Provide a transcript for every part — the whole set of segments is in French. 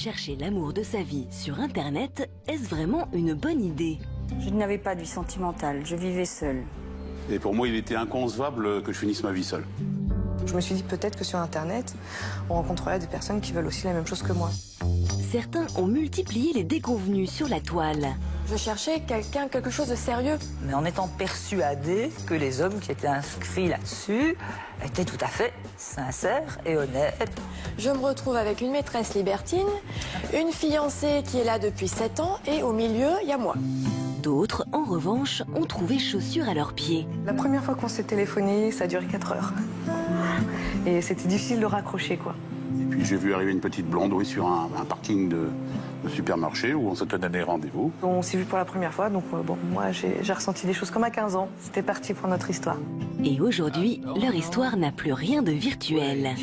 Chercher l'amour de sa vie sur Internet, est-ce vraiment une bonne idée? Je n'avais pas de vie sentimentale, je vivais seule. Et pour moi, il était inconcevable que je finisse ma vie seule. Je me suis dit peut-être que sur Internet, on rencontrerait des personnes qui veulent aussi la même chose que moi. Certains ont multiplié les déconvenus sur la toile. Je cherchais quelque chose de sérieux. Mais en étant persuadée que les hommes qui étaient inscrits là-dessus étaient tout à fait sincères et honnêtes. Je me retrouve avec une maîtresse libertine, une fiancée qui est là depuis 7 ans et au milieu, il y a moi. D'autres, en revanche, ont trouvé chaussures à leurs pieds. La première fois qu'on s'est téléphoné, ça a duré 4 heures. Et c'était difficile de raccrocher, quoi. Et puis j'ai vu arriver une petite blonde, oui, sur un parking de supermarché où on se tenait des rendez-vous. On s'est vu pour la première fois, donc bon, moi j'ai ressenti des choses comme à 15 ans. C'était parti pour notre histoire. Et aujourd'hui, leur histoire n'a plus rien de virtuel.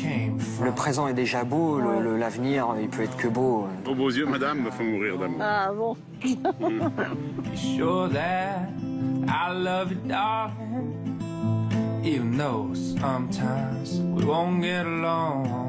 Le présent est déjà beau, l'avenir, il peut être que beau. Vos beaux yeux, madame, me font mourir d'amour. Ah bon? Sure that I love you, darling. Even though sometimes we won't get along.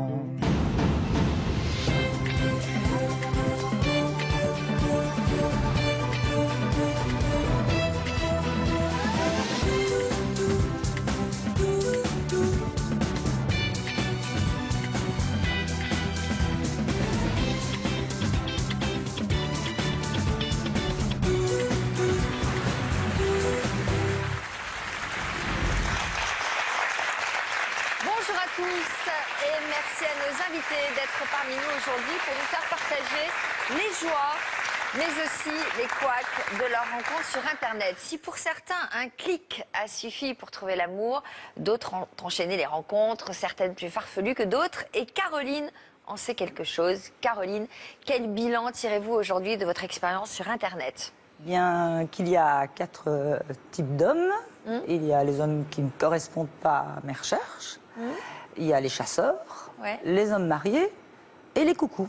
Bonjour à tous et merci à nos invités d'être parmi nous aujourd'hui pour nous faire partager les joies, mais aussi les couacs de leur rencontre sur Internet. Si pour certains, un clic a suffi pour trouver l'amour, d'autres ont enchaîné les rencontres, certaines plus farfelues que d'autres. Et Caroline en sait quelque chose. Caroline, quel bilan tirez-vous aujourd'hui de votre expérience sur Internet? Bien qu'il y a 4 types d'hommes. Il y a les hommes qui ne correspondent pas à mes recherches. Il y a les chasseurs, les hommes mariés et les coucous.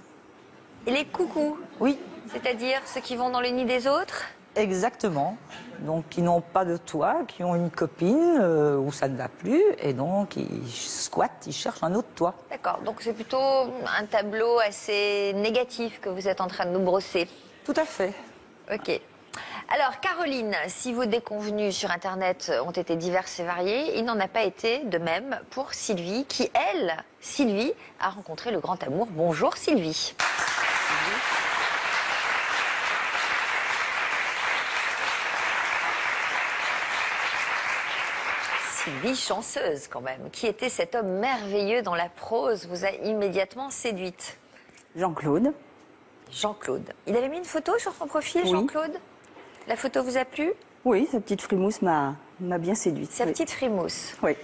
Et les coucous? Oui. C'est-à-dire ceux qui vont dans le nid des autres? Exactement. Donc, qui n'ont pas de toit, qui ont une copine où ça ne va plus, et donc ils squattent, ils cherchent un autre toit. D'accord, donc c'est plutôt un tableau assez négatif que vous êtes en train de nous brosser. Tout à fait. Ok. Alors, Caroline, si vos déconvenues sur Internet ont été diverses et variées, il n'en a pas été de même pour Sylvie, qui, elle, Sylvie, a rencontré le grand amour. Bonjour Sylvie. Sylvie, chanceuse quand même. Qui était cet homme merveilleux dont la prose vous a immédiatement séduite? Jean-Claude. Jean-Claude. Il avait mis une photo sur son profil, Oui. Jean-Claude? La photo vous a plu? Oui, sa petite frimousse m'a bien séduite. Sa petite frimousse. Oui.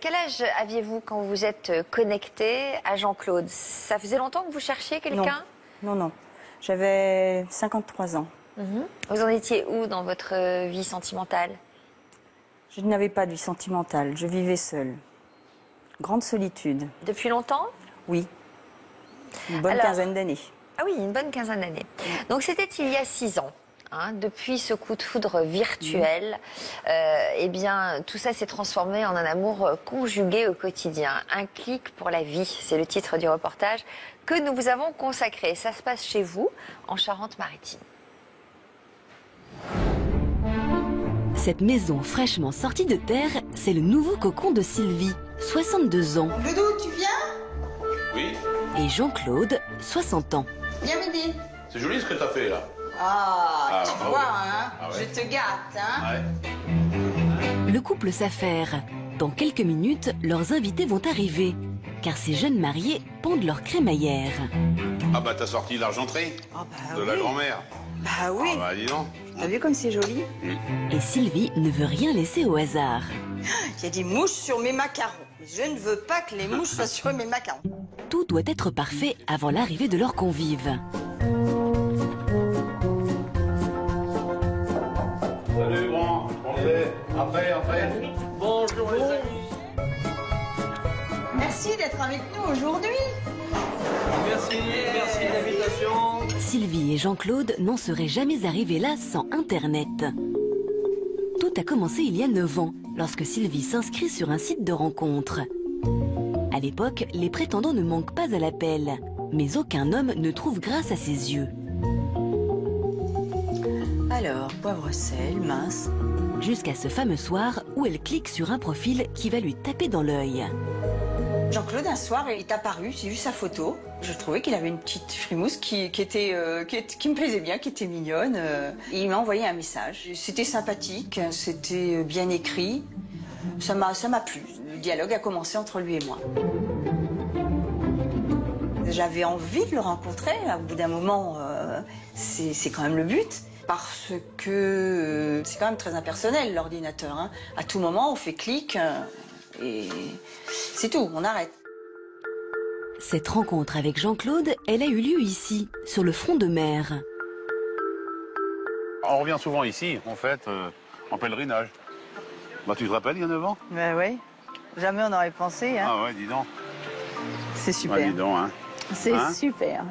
Quel âge aviez-vous quand vous vous êtes connecté à Jean-Claude? Ça faisait longtemps que vous cherchiez quelqu'un? Non. J'avais 53 ans. Vous en étiez où dans votre vie sentimentale? Je n'avais pas de vie sentimentale, je vivais seule. Grande solitude. Depuis longtemps? Oui. Une bonne quinzaine d'années. Ah oui, une bonne quinzaine d'années. Donc c'était il y a 6 ans. Depuis ce coup de foudre virtuel, eh bien, tout ça s'est transformé en un amour conjugué au quotidien. Un clic pour la vie, c'est le titre du reportage que nous vous avons consacré. Ça se passe chez vous, en Charente-Maritime. Cette maison fraîchement sortie de terre, c'est le nouveau cocon de Sylvie, 62 ans. Doudou, tu viens? Oui. Et Jean-Claude, 60 ans. Viens m'aider. C'est joli ce que t'as fait là. Ah, tu vois, ouais. hein, Ah ouais. je te gâte, hein. Ouais. Le couple s'affaire. Dans quelques minutes, leurs invités vont arriver. Car ces jeunes mariés pendent leur crémaillère. Ah bah t'as sorti l'argenterie Ah bah de la grand-mère. Bah oui. Ah bah dis donc. T'as vu comme c'est joli? Et Sylvie ne veut rien laisser au hasard. Il y a des mouches sur mes macarons. Je ne veux pas que les mouches soient sur mes macarons. Tout doit être parfait avant l'arrivée de leurs convives. Salut grand, on fait. Après. Bonjour les amis. Merci d'être avec nous aujourd'hui. Merci de l'invitation. Sylvie et Jean-Claude n'en seraient jamais arrivés là sans Internet. Tout a commencé il y a 9 ans, lorsque Sylvie s'inscrit sur un site de rencontre. À l'époque, les prétendants ne manquent pas à l'appel. mais aucun homme ne trouve grâce à ses yeux. Alors, poivre sel, mince. Jusqu'à ce fameux soir où elle clique sur un profil qui va lui taper dans l'œil. Jean-Claude, un soir, il est apparu, j'ai vu sa photo. Je trouvais qu'il avait une petite frimousse qui me plaisait bien, qui était mignonne. Il m'a envoyé un message. C'était sympathique, c'était bien écrit. Ça m'a plu. Le dialogue a commencé entre lui et moi. J'avais envie de le rencontrer. Au bout d'un moment, c'est quand même le but. Parce que c'est quand même très impersonnel, l'ordinateur. Hein. À tout moment, on fait clic et c'est tout, on arrête. Cette rencontre avec Jean-Claude, elle a eu lieu ici, sur le front de mer. On revient souvent ici, en fait, en pèlerinage. Bah, tu te rappelles, il y a 9 ans? Ben oui, jamais on n'aurait pensé. Hein. Ah ouais, dis donc. C'est super. Ah, dis donc, hein. C'est Hein super.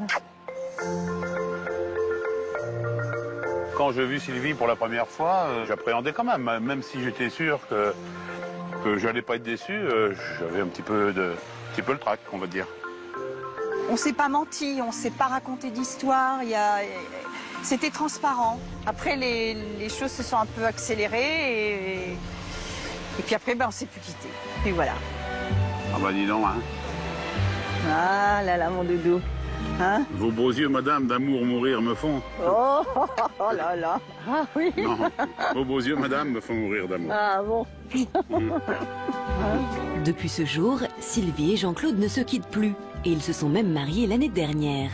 Quand j'ai vu Sylvie pour la première fois, j'appréhendais quand même si j'étais sûr que j'allais pas être déçu, j'avais un petit peu le trac, on va dire. On s'est pas menti, on s'est pas raconté d'histoire, c'était transparent. Après, les choses se sont un peu accélérées et puis après, on s'est plus quitté. Puis voilà. Ah bah dis donc, hein. Ah là là, mon doudou. Hein? Vos beaux yeux, madame, d'amour mourir me font. Oh, oh là là. Ah oui. Non, vos beaux yeux, madame, me font mourir d'amour. Ah bon. Depuis ce jour, Sylvie et Jean-Claude ne se quittent plus et ils se sont même mariés l'année dernière.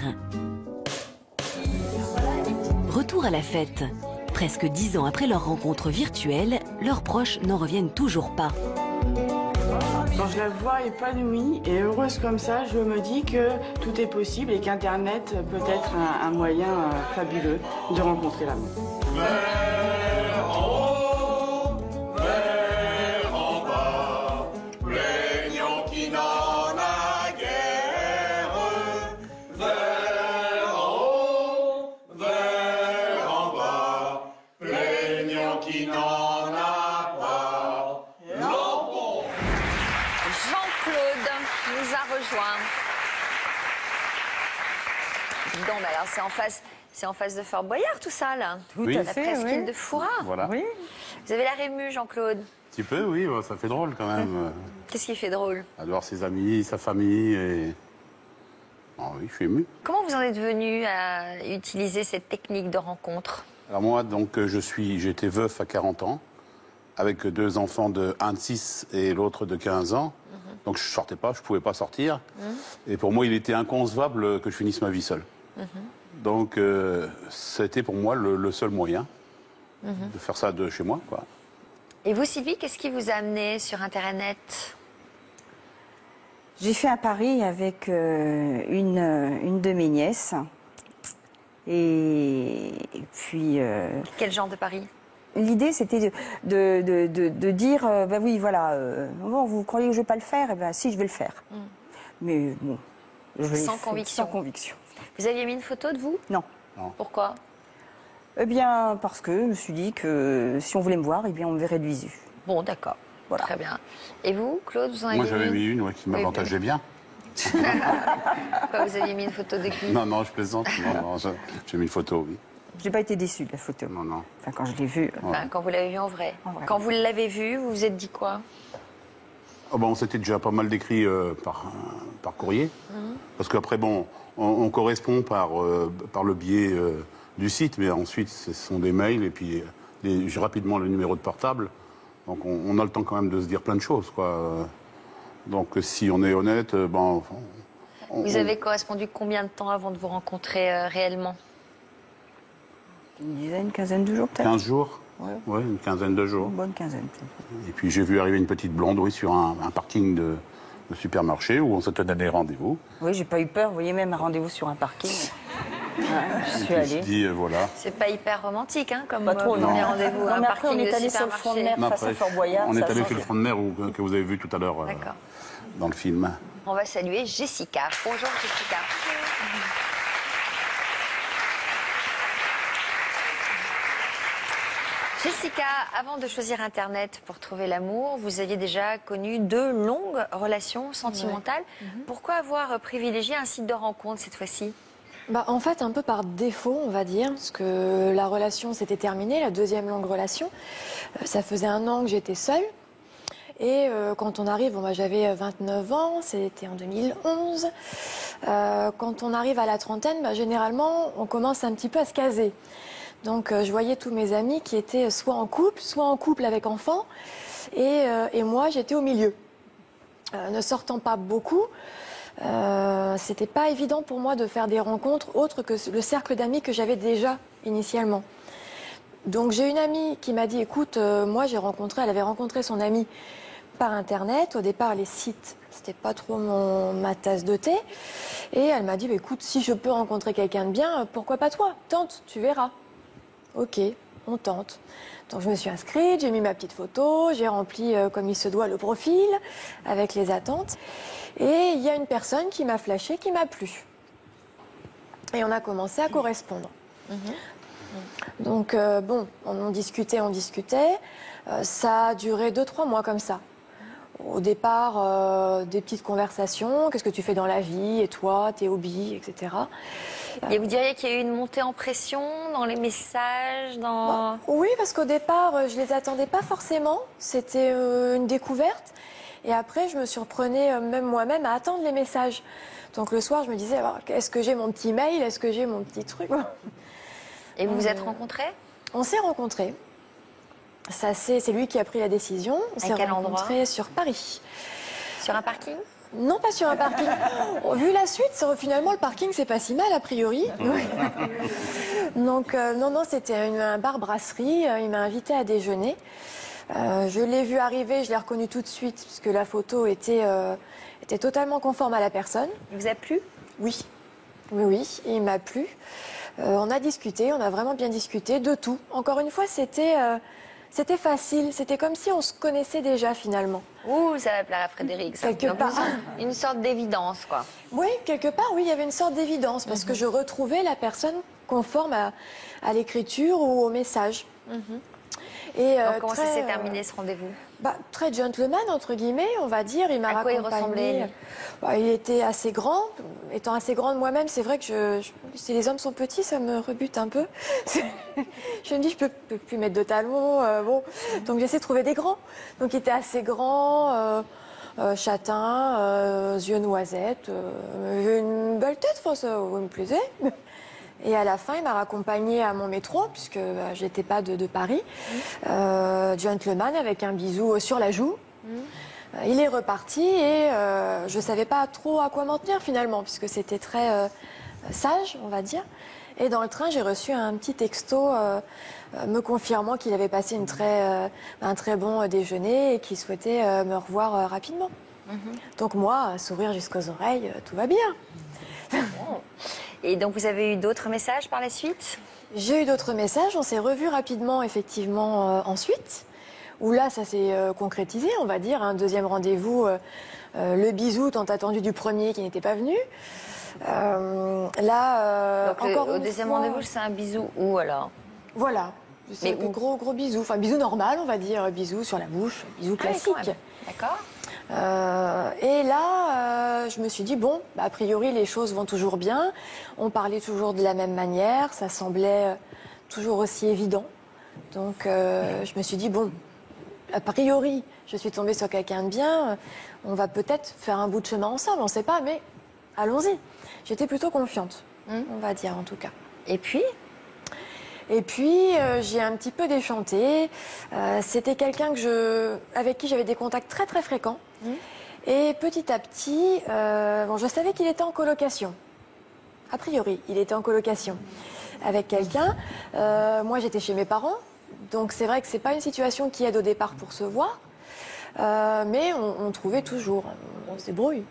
Retour à la fête. Presque 10 ans après leur rencontre virtuelle, leurs proches n'en reviennent toujours pas. Quand je la vois épanouie et heureuse comme ça, je me dis que tout est possible et qu'Internet peut être un moyen fabuleux de rencontrer l'amour. Non, mais alors c'est en face de Fort Boyard tout ça là. Tout à fait, la presqu'île oui. de Fouras. Voilà. Oui. Vous avez l'air ému, Jean-Claude. Un petit peu, oui, ça fait drôle quand même. Qu'est-ce qui fait drôle? De voir ses amis, sa famille et... Oh, oui, je suis ému. Comment vous en êtes venu à utiliser cette technique de rencontre? Alors moi, donc, j'étais veuf à 40 ans, avec 2 enfants un de 6 et l'autre de 15 ans. Donc je sortais pas, je pouvais pas sortir. Et pour moi, il était inconcevable que je finisse ma vie seul. Donc c'était pour moi le seul moyen de faire ça de chez moi, quoi. Et vous, Sylvie, qu'est-ce qui vous a amené sur Internet? J'ai fait un pari avec une de mes nièces. Et puis... Quel genre de pari? L'idée, c'était de dire, bah oui, voilà, bon, vous croyez que je vais pas le faire? Eh ben si, je vais le faire. Mais bon, sans conviction. Sans conviction. Vous aviez mis une photo de vous? Non. Pourquoi? Eh bien, parce que je me suis dit que si on voulait me voir, eh bien, on me verrait de visu. Bon, d'accord. Voilà. Très bien. Et vous, Claude, vous en avez mis? Moi, j'avais mis une qui m'avantageait bien. Pourquoi vous aviez mis une photo de qui? Non, je plaisante. Non, j'ai mis une photo, oui. Je n'ai pas été déçue de la photo. Non. Enfin, quand je l'ai vue. Enfin, quand vous l'avez vue en vrai. Quand vous l'avez vue, vous vous êtes dit quoi? Oh, on s'était déjà pas mal décrit par courrier. Parce qu'après, bon, on correspond par le biais du site, mais ensuite, ce sont des mails et puis j'ai rapidement le numéro de portable. Donc, on a le temps quand même de se dire plein de choses, quoi. Donc, si on est honnête, Vous avez correspondu combien de temps avant de vous rencontrer réellement? Une dizaine, quinzaine de jours, peut-être. 15 jours. Ouais, une quinzaine de jours. Une bonne quinzaine, peut-être. Et puis, j'ai vu arriver une petite blonde, oui, sur un parking de supermarché où on s'était donné rendez-vous. Oui, j'ai pas eu peur. Vous voyez, même un rendez-vous sur un parking. Je suis allée. Dit, voilà. C'est pas hyper romantique, hein, comme Pas trop, premier non. rendez-vous. Non, mais après, on est allé sur le front de mer face à Fort Boyard. On est ça allé change. sur le front de mer que vous avez vu tout à l'heure dans le film. On va saluer Jessica. Bonjour Jessica. Jessica, avant de choisir Internet pour trouver l'amour, vous aviez déjà connu 2 longues relations sentimentales. Pourquoi avoir privilégié un site de rencontre cette fois-ci? En fait, un peu par défaut, on va dire, parce que la relation s'était terminée, la deuxième longue relation. Ça faisait 1 an que j'étais seule. Et quand on arrive, j'avais 29 ans, c'était en 2011. Quand on arrive à la trentaine, généralement, on commence un petit peu à se caser. Donc je voyais tous mes amis qui étaient soit en couple avec enfants, et moi j'étais au milieu. Ne sortant pas beaucoup, c'était pas évident pour moi de faire des rencontres autres que le cercle d'amis que j'avais déjà initialement. Donc j'ai une amie qui m'a dit, écoute, moi elle avait rencontré son ami par Internet. Au départ, les sites, c'était pas trop ma tasse de thé. Et elle m'a dit, écoute, si je peux rencontrer quelqu'un de bien, pourquoi pas toi? Tente, tu verras. Ok, on tente. Donc je me suis inscrite, j'ai mis ma petite photo, j'ai rempli comme il se doit le profil avec les attentes. Et il y a une personne qui m'a flashé, qui m'a plu. Et on a commencé à correspondre. Donc on discutait. Ça a duré 2-3 mois comme ça. Au départ, des petites conversations. Qu'est-ce que tu fais dans la vie? Et toi, tes hobbies, etc. Et vous diriez qu'il y a eu une montée en pression dans les messages, Oui, parce qu'au départ, je les attendais pas forcément. C'était une découverte. Et après, je me surprenais même moi-même à attendre les messages. Donc le soir, je me disais, est-ce que j'ai mon petit mail? Est-ce que j'ai mon petit truc? Et vous vous êtes rencontrés? On s'est rencontrés. C'est lui qui a pris la décision. On s'est rencontrés sur Paris. Sur un parking? Non, pas sur un parking. Vu la suite, finalement, le parking, c'est pas si mal, a priori. Donc, non, c'était un bar-brasserie. Il m'a invité à déjeuner. Je l'ai vu arriver, je l'ai reconnu tout de suite, puisque la photo était totalement conforme à la personne. Il vous a plu? Oui. Oui, il m'a plu. On a discuté, on a vraiment bien discuté de tout. Encore une fois, c'était facile. C'était comme si on se connaissait déjà, finalement. Ouh, ça va plaire à Frédéric. Ça. Quelque part. Une sorte d'évidence, quoi. Oui, quelque part, oui, il y avait une sorte d'évidence, parce que je retrouvais la personne conforme à l'écriture ou au message. Et comment ça s'est terminé, ce rendez-vous? Très gentleman, entre guillemets, on va dire. Il m'a raccompagné. À quoi il ressemblait, lui? Il était assez grand. Étant assez grande moi-même, c'est vrai que si les hommes sont petits, ça me rebute un peu. Je me dis, je peux plus mettre de talons. Donc j'essaie de trouver des grands. Donc il était assez grand, châtain, yeux noisettes. Une belle tête, ça me plaisait. Et à la fin, il m'a raccompagnée à mon métro, puisque j'étais pas de Paris. Gentleman, avec un bisou sur la joue. Il est reparti et je savais pas trop à quoi m'en tenir finalement, puisque c'était très sage, on va dire. Et dans le train, j'ai reçu un petit texto me confirmant qu'il avait passé un très bon déjeuner et qu'il souhaitait me revoir rapidement. Donc moi, sourire jusqu'aux oreilles, tout va bien. Et donc vous avez eu d'autres messages par la suite? J'ai eu d'autres messages, on s'est revus rapidement effectivement ensuite, où là ça s'est concrétisé, on va dire, un deuxième rendez-vous, le bisou tant attendu du premier qui n'était pas venu. Donc encore au deuxième rendez-vous, c'est un bisou où alors? Voilà, c'est un gros bisou, enfin bisou normal on va dire, bisou sur la bouche, bisou classique. D'accord. Et là, je me suis dit, a priori, les choses vont toujours bien. On parlait toujours de la même manière. Ça semblait toujours aussi évident. Donc, je me suis dit, a priori, je suis tombée sur quelqu'un de bien. On va peut-être faire un bout de chemin ensemble. On ne sait pas, mais allons-y. J'étais plutôt confiante, on va dire en tout cas. Et puis, j'ai un petit peu déchanté. C'était quelqu'un avec qui j'avais des contacts très très fréquents. Et petit à petit, je savais qu'il était en colocation. A priori, il était en colocation avec quelqu'un. Moi, j'étais chez mes parents. Donc c'est vrai que c'est pas une situation qui aide au départ pour se voir. Mais on trouvait toujours. On se débrouille.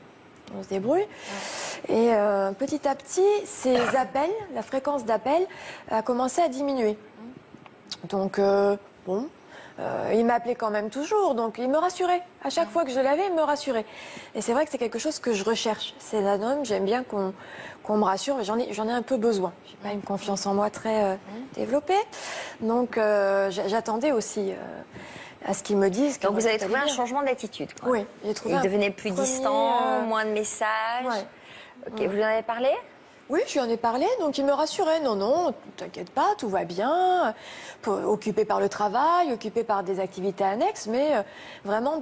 Et petit à petit, ces appels, la fréquence d'appels a commencé à diminuer. Donc, Il m'appelait quand même toujours, donc il me rassurait. À chaque fois que je l'avais, il me rassurait. Et c'est vrai que c'est quelque chose que je recherche. C'est un homme, j'aime bien qu'on me rassure, j'en ai un peu besoin. Je n'ai pas une confiance en moi très développée. Donc j'attendais aussi à ce qu'il me dise. Donc vous avez trouvé un changement d'attitude. Oui, j'ai trouvé. Il devenait plus distant, moins de messages. Ouais. Ok, vous lui en avez parlé? Oui, je lui en ai parlé, donc il me rassurait. Non, non, t'inquiète pas, tout va bien. Occupé par le travail, occupé par des activités annexes, mais vraiment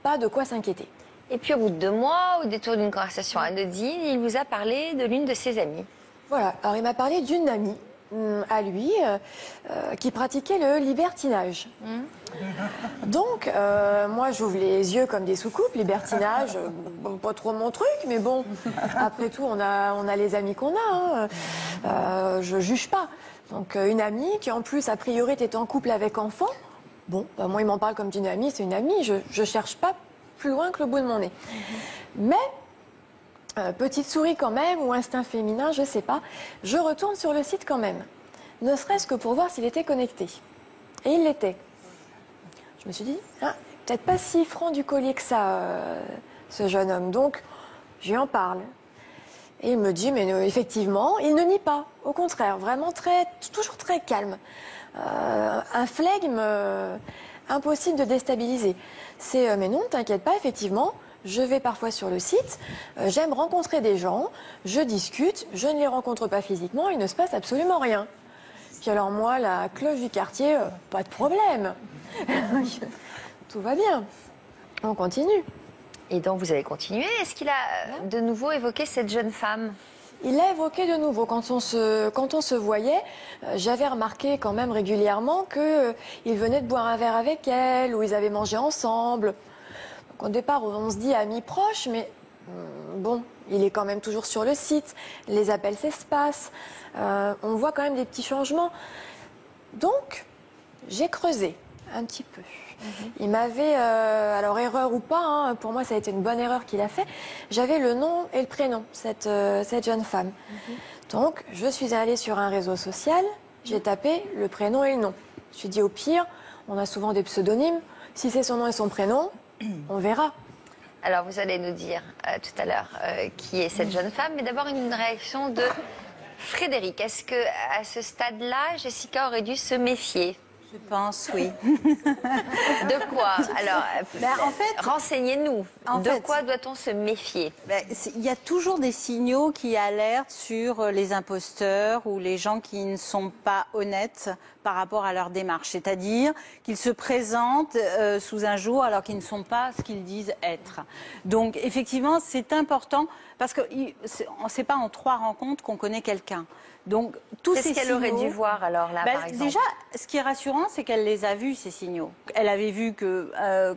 pas de quoi s'inquiéter. Et puis au bout de 2 mois, au détour d'une conversation anodine, il vous a parlé de l'une de ses amies. Voilà, alors il m'a parlé d'une amie à lui qui pratiquait le libertinage. Donc, moi, j'ouvre les yeux comme des soucoupes. Libertinage, bon, pas trop mon truc, mais bon, après tout, on a les amis qu'on a. Hein. Je juge pas. Donc, une amie qui, en plus, a priori, était en couple avec enfant. Bon, bah, moi, il m'en parle comme d'une amie, c'est une amie. Je cherche pas plus loin que le bout de mon nez. Mais, petite souris quand même, ou instinct féminin, je sais pas, je retourne sur le site quand même. Ne serait-ce que pour voir s'il était connecté. Et il l'était. Je me suis dit, ah, peut-être pas si franc du collier que ça, ce jeune homme. Donc, je lui en parle. Et il me dit, mais effectivement, il ne nie pas. Au contraire, vraiment toujours très calme. Un flegme impossible de déstabiliser. C'est, mais non, t'inquiète pas, effectivement, je vais parfois sur le site, j'aime rencontrer des gens, je discute, je ne les rencontre pas physiquement, il ne se passe absolument rien. Puis alors moi, la cloche du quartier, pas de problème. Tout va bien. On continue. Et donc vous avez continué. Est-ce qu'il a de nouveau évoqué cette jeune femme? Il l'a évoqué de nouveau. Quand on se voyait, j'avais remarqué quand même régulièrement qu'il venait de boire un verre avec elle, ou ils avaient mangé ensemble. Donc, au départ, on se dit amis proches, mais bon, il est quand même toujours sur le site. Les appels s'espacent. On voit quand même des petits changements. Donc, j'ai creusé un petit peu. Il m'avait, alors erreur ou pas, hein, pour moi ça a été une bonne erreur qu'il a fait, j'avais le nom et le prénom, cette jeune femme. Donc je suis allée sur un réseau social, j'ai tapé le prénom et le nom. Je me suis dit au pire, on a souvent des pseudonymes, si c'est son nom et son prénom, on verra. Alors vous allez nous dire tout à l'heure qui est cette jeune femme, mais d'abord une réaction de Frédéric. Est-ce qu'à ce stade-là, Jessica aurait dû se méfier? Je pense, oui. De quoi? Alors, en fait, renseignez-nous. De quoi doit-on se méfier? Il y a toujours des signaux qui alertent sur les imposteurs ou les gens qui ne sont pas honnêtes par rapport à leur démarche. C'est-à-dire qu'ils se présentent sous un jour alors qu'ils ne sont pas ce qu'ils disent être. Donc, effectivement, c'est important parce que c'est pas en 3 rencontres qu'on connaît quelqu'un. Donc, tous ces signaux... Qu'est-ce qu'elle aurait dû voir alors là, par exemple? Déjà, ce qui est rassurant, c'est qu'elle les a vus, ces signaux. Elle avait vu que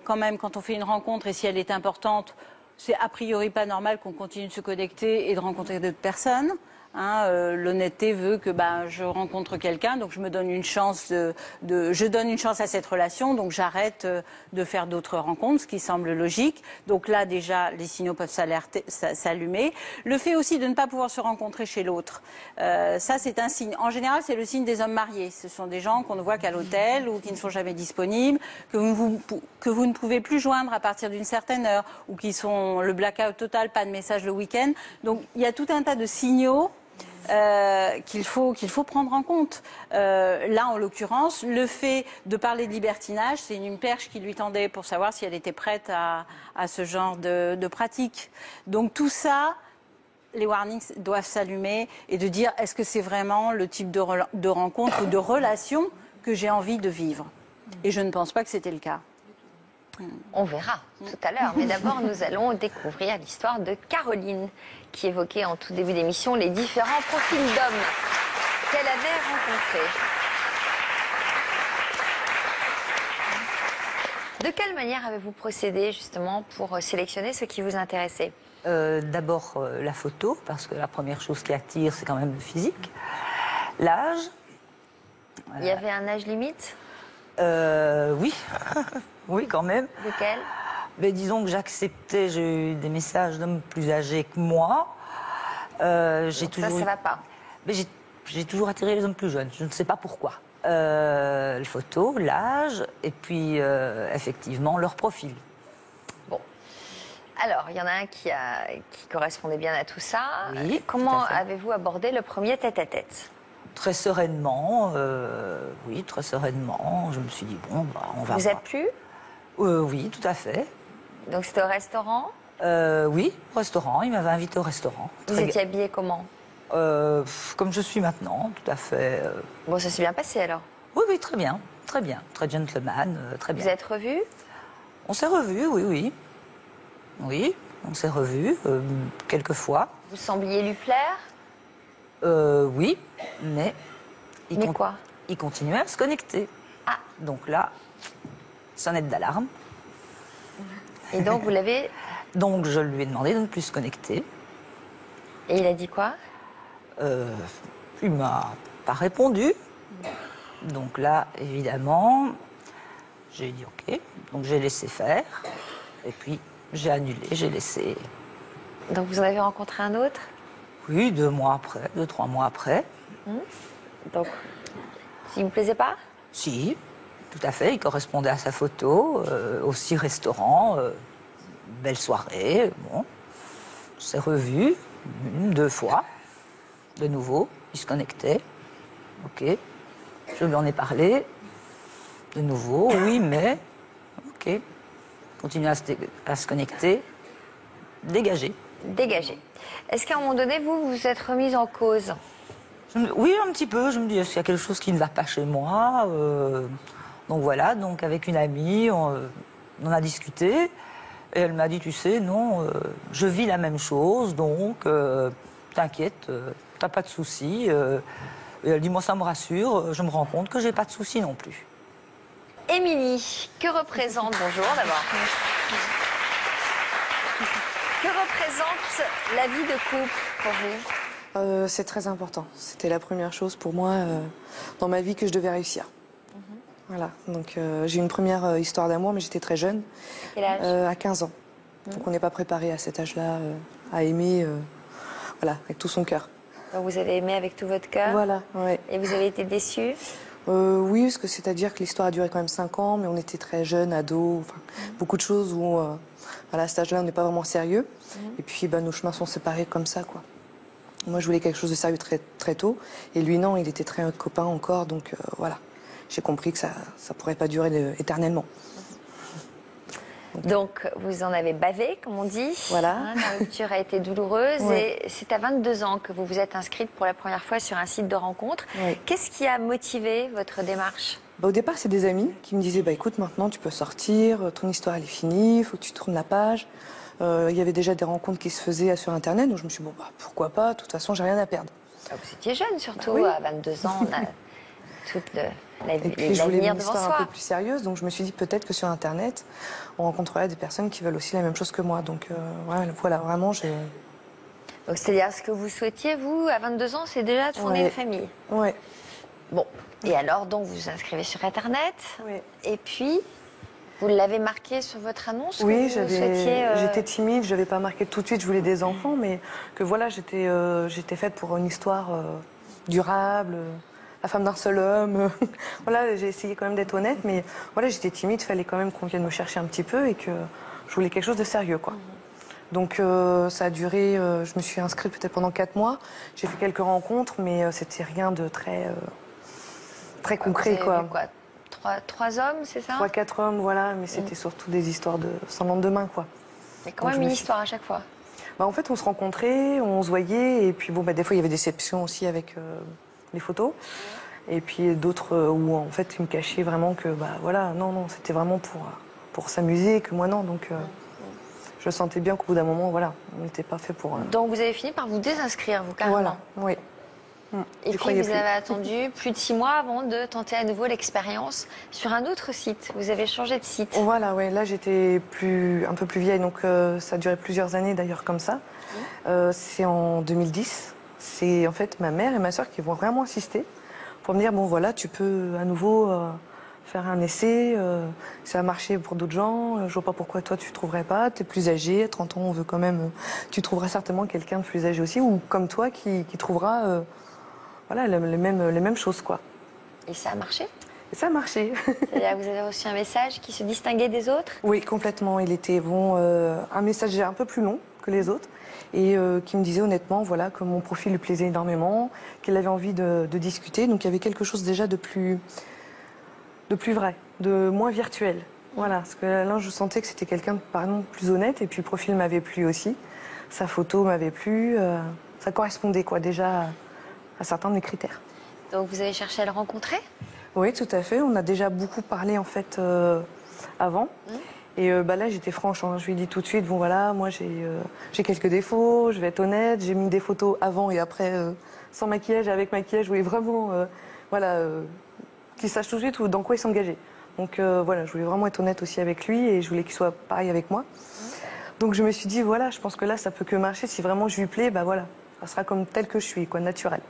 quand même, quand on fait une rencontre et si elle est importante, c'est a priori pas normal qu'on continue de se connecter et de rencontrer d'autres personnes. Hein, l'honnêteté veut que je rencontre quelqu'un, donc je me donne une chance je donne une chance à cette relation, donc j'arrête de faire d'autres rencontres, ce qui semble logique. Donc là déjà les signaux peuvent s'allumer. Le fait aussi de ne pas pouvoir se rencontrer chez l'autre, ça c'est un signe. En général c'est le signe des hommes mariés. Ce sont des gens qu'on ne voit qu'à l'hôtel ou qui ne sont jamais disponibles, que vous ne pouvez plus joindre à partir d'une certaine heure ou qui sont le blackout total, pas de message le week-end. Donc il y a tout un tas de signaux qu'il faut prendre en compte. Là, en l'occurrence, le fait de parler de libertinage, c'est une perche qui lui tendait pour savoir si elle était prête à ce genre de pratique. Donc tout ça, les warnings doivent s'allumer et de dire est-ce que c'est vraiment le type de rencontre ou de relation que j'ai envie de vivre. Et je ne pense pas que c'était le cas. On verra tout à l'heure, mais d'abord nous allons découvrir l'histoire de Caroline qui évoquait en tout début d'émission les différents profils d'hommes qu'elle avait rencontrés. De quelle manière avez-vous procédé justement pour sélectionner ceux qui vous intéressaient? D'abord la photo, parce que la première chose qui attire c'est quand même le physique, l'âge. Il y avait un âge limite? Oui. Oui, quand même. Lequel? Mais disons que j'acceptais, j'ai eu des messages d'hommes plus âgés que moi. Ça va pas. Mais j'ai toujours attiré les hommes plus jeunes. Je ne sais pas pourquoi. Les photos, l'âge, et puis effectivement leur profil. Bon. Alors, il y en a un qui correspondait bien à tout ça. Oui, Comment tout à fait. avez-vous abordé le premier tête-à-tête? Très sereinement, oui, très sereinement. Je me suis dit, bon, bah, on va Vous voir. êtes plu? Oui, tout à fait. Donc c'était au restaurant? Oui, au restaurant. Il m'avait invité au restaurant. Vous étiez habillée comment? Comme je suis maintenant, tout à fait. Bon, ça s'est bien passé alors? Oui, oui, très bien. Très bien. Très gentleman, très bien. Vous êtes revus? On s'est revus, oui, oui. Oui, on s'est revus quelques fois. Vous sembliez lui plaire? Oui, mais... quoi? Il continuait à se connecter. Ah. Donc là, sonnette d'alarme. Et donc vous l'avez... Donc je lui ai demandé de ne plus se connecter. Et il a dit quoi? Il m'a pas répondu. Donc là, évidemment, j'ai dit OK. Donc j'ai laissé faire. Et puis j'ai annulé, j'ai laissé. Donc vous en avez rencontré un autre? Oui, 2 mois après, 2-3 mois après. Donc, s'il ne vous plaisait pas? Si, tout à fait. Il correspondait à sa photo. Aussi restaurant. Belle soirée. Bon. On s'est revus 2 fois. De nouveau, il se connectait. OK. Je lui en ai parlé. De nouveau, oui, mais... OK. Continue à se connecter. Dégagé. Dégagé. Est-ce qu'à un moment donné, vous vous êtes remise en cause? Oui, un petit peu. Je me dis, est-ce qu'il y a quelque chose qui ne va pas chez moi? Donc voilà, donc avec une amie, on en a discuté. Et elle m'a dit, tu sais, non, je vis la même chose, donc t'inquiète, t'as pas de soucis. Et elle dit, moi, ça me rassure, je me rends compte que j'ai pas de soucis non plus. Émilie, que représente... Bonjour d'abord. Que représente la vie de couple pour vous? C'est très important. C'était la première chose pour moi dans ma vie que je devais réussir. Voilà, donc j'ai eu une première histoire d'amour, mais j'étais très jeune. Quel âge? À 15 ans. Donc on n'est pas préparé à cet âge-là à aimer voilà, avec tout son cœur. Donc vous avez aimé avec tout votre cœur? Voilà, ouais. Et vous avez été déçue? Oui, parce que c'est-à-dire que l'histoire a duré quand même 5 ans, mais on était très jeunes, ados, enfin, beaucoup de choses où, voilà, à cet âge-là, on n'est pas vraiment sérieux. Et puis, nos chemins sont séparés comme ça, quoi. Moi, je voulais quelque chose de sérieux très, très tôt, et lui, non, il était très copain encore, donc voilà. J'ai compris que ça ne pourrait pas durer éternellement. Donc, vous en avez bavé, comme on dit. Voilà. La rupture a été douloureuse. Ouais. Et c'est à 22 ans que vous vous êtes inscrite pour la première fois sur un site de rencontre. Ouais. Qu'est-ce qui a motivé votre démarche? Au départ, c'est des amis qui me disaient, écoute, maintenant, tu peux sortir, ton histoire, elle est finie, il faut que tu tournes la page. Il y avait déjà des rencontres qui se faisaient sur Internet, donc je me suis dit, pourquoi pas, de toute façon, j'ai rien à perdre. Vous étiez jeune, surtout, oui. à 22 ans, on a toute Et puis je voulais l'avenir une devant histoire soi. un peu plus sérieuse, donc je me suis dit peut-être que sur Internet, on rencontrerait des personnes qui veulent aussi la même chose que moi. Donc voilà, vraiment, j'ai... Donc c'est-à-dire, ce que vous souhaitiez, vous, à 22 ans, c'est déjà de fonder Ouais. une famille. Ouais. Bon, et alors, donc, vous vous inscrivez sur Internet. Oui. Et puis, vous l'avez marqué sur votre annonce que Oui, vous souhaitiez, j'étais timide, je n'avais pas marqué tout de suite, je voulais des enfants, mais que voilà, j'étais faite pour une histoire durable, la femme d'un seul homme. Voilà, j'ai essayé quand même d'être honnête, mais voilà, j'étais timide, il fallait quand même qu'on vienne me chercher un petit peu et que je voulais quelque chose de sérieux, quoi. Donc ça a duré, je me suis inscrite peut-être pendant 4 mois, j'ai fait quelques rencontres, mais c'était rien de très, très concret, vous avez quoi. vu trois hommes, c'est ça? 3-4 hommes, voilà, mais c'était surtout des histoires de sans lendemain, quoi. Mais quand Donc, même je me une suis- histoire à chaque fois. En fait, on se rencontrait, on se voyait, et puis des fois il y avait des déceptions aussi avec les photos. Et puis d'autres où en fait ils me cachaient vraiment que voilà, non, c'était vraiment pour s'amuser, que moi non. Donc je sentais bien qu'au bout d'un moment, voilà, on n'était pas fait pour. Donc vous avez fini par vous désinscrire, vous, carrément. Voilà, oui. Et J'y puis croyais vous plus. avez attendu plus de 6 mois avant de tenter à nouveau l'expérience sur un autre site. Vous avez changé de site. Voilà, ouais, là j'étais un peu plus vieille, donc ça a duré plusieurs années d'ailleurs comme ça. C'est en 2010. C'est en fait ma mère et ma soeur qui vont vraiment insister pour me dire, bon voilà, tu peux à nouveau faire un essai, ça a marché pour d'autres gens, je vois pas pourquoi toi tu trouverais pas, tu es plus âgé, à 30 ans on veut quand même, tu trouveras certainement quelqu'un de plus âgé aussi, ou comme toi qui trouvera voilà, les mêmes choses, quoi. Et ça a marché? Et ça a marché. C'est-à-dire que vous avez reçu un message qui se distinguait des autres? Oui, complètement. Il était un message un peu plus long que les autres et qui me disait honnêtement voilà, que mon profil lui plaisait énormément, qu'il avait envie de discuter. Donc il y avait quelque chose déjà de plus vrai, de moins virtuel. Voilà, parce que là, je sentais que c'était quelqu'un de plus honnête et puis le profil m'avait plu aussi. Sa photo m'avait plu. Ça correspondait quoi, déjà à certains de mes critères. Donc vous avez cherché à le rencontrer? Oui, tout à fait. On a déjà beaucoup parlé en fait avant. Et là, j'étais franche. Hein. Je lui ai dit tout de suite, bon voilà, moi j'ai quelques défauts, je vais être honnête. J'ai mis des photos avant et après, sans maquillage, avec maquillage. Je voulais vraiment qu'il sache tout de suite dans quoi il s'engageait. Donc voilà, je voulais vraiment être honnête aussi avec lui et je voulais qu'il soit pareil avec moi. Donc je me suis dit, voilà, je pense que là, ça peut que marcher. Si vraiment je lui plais, bah voilà, ça sera comme tel que je suis, quoi, naturel.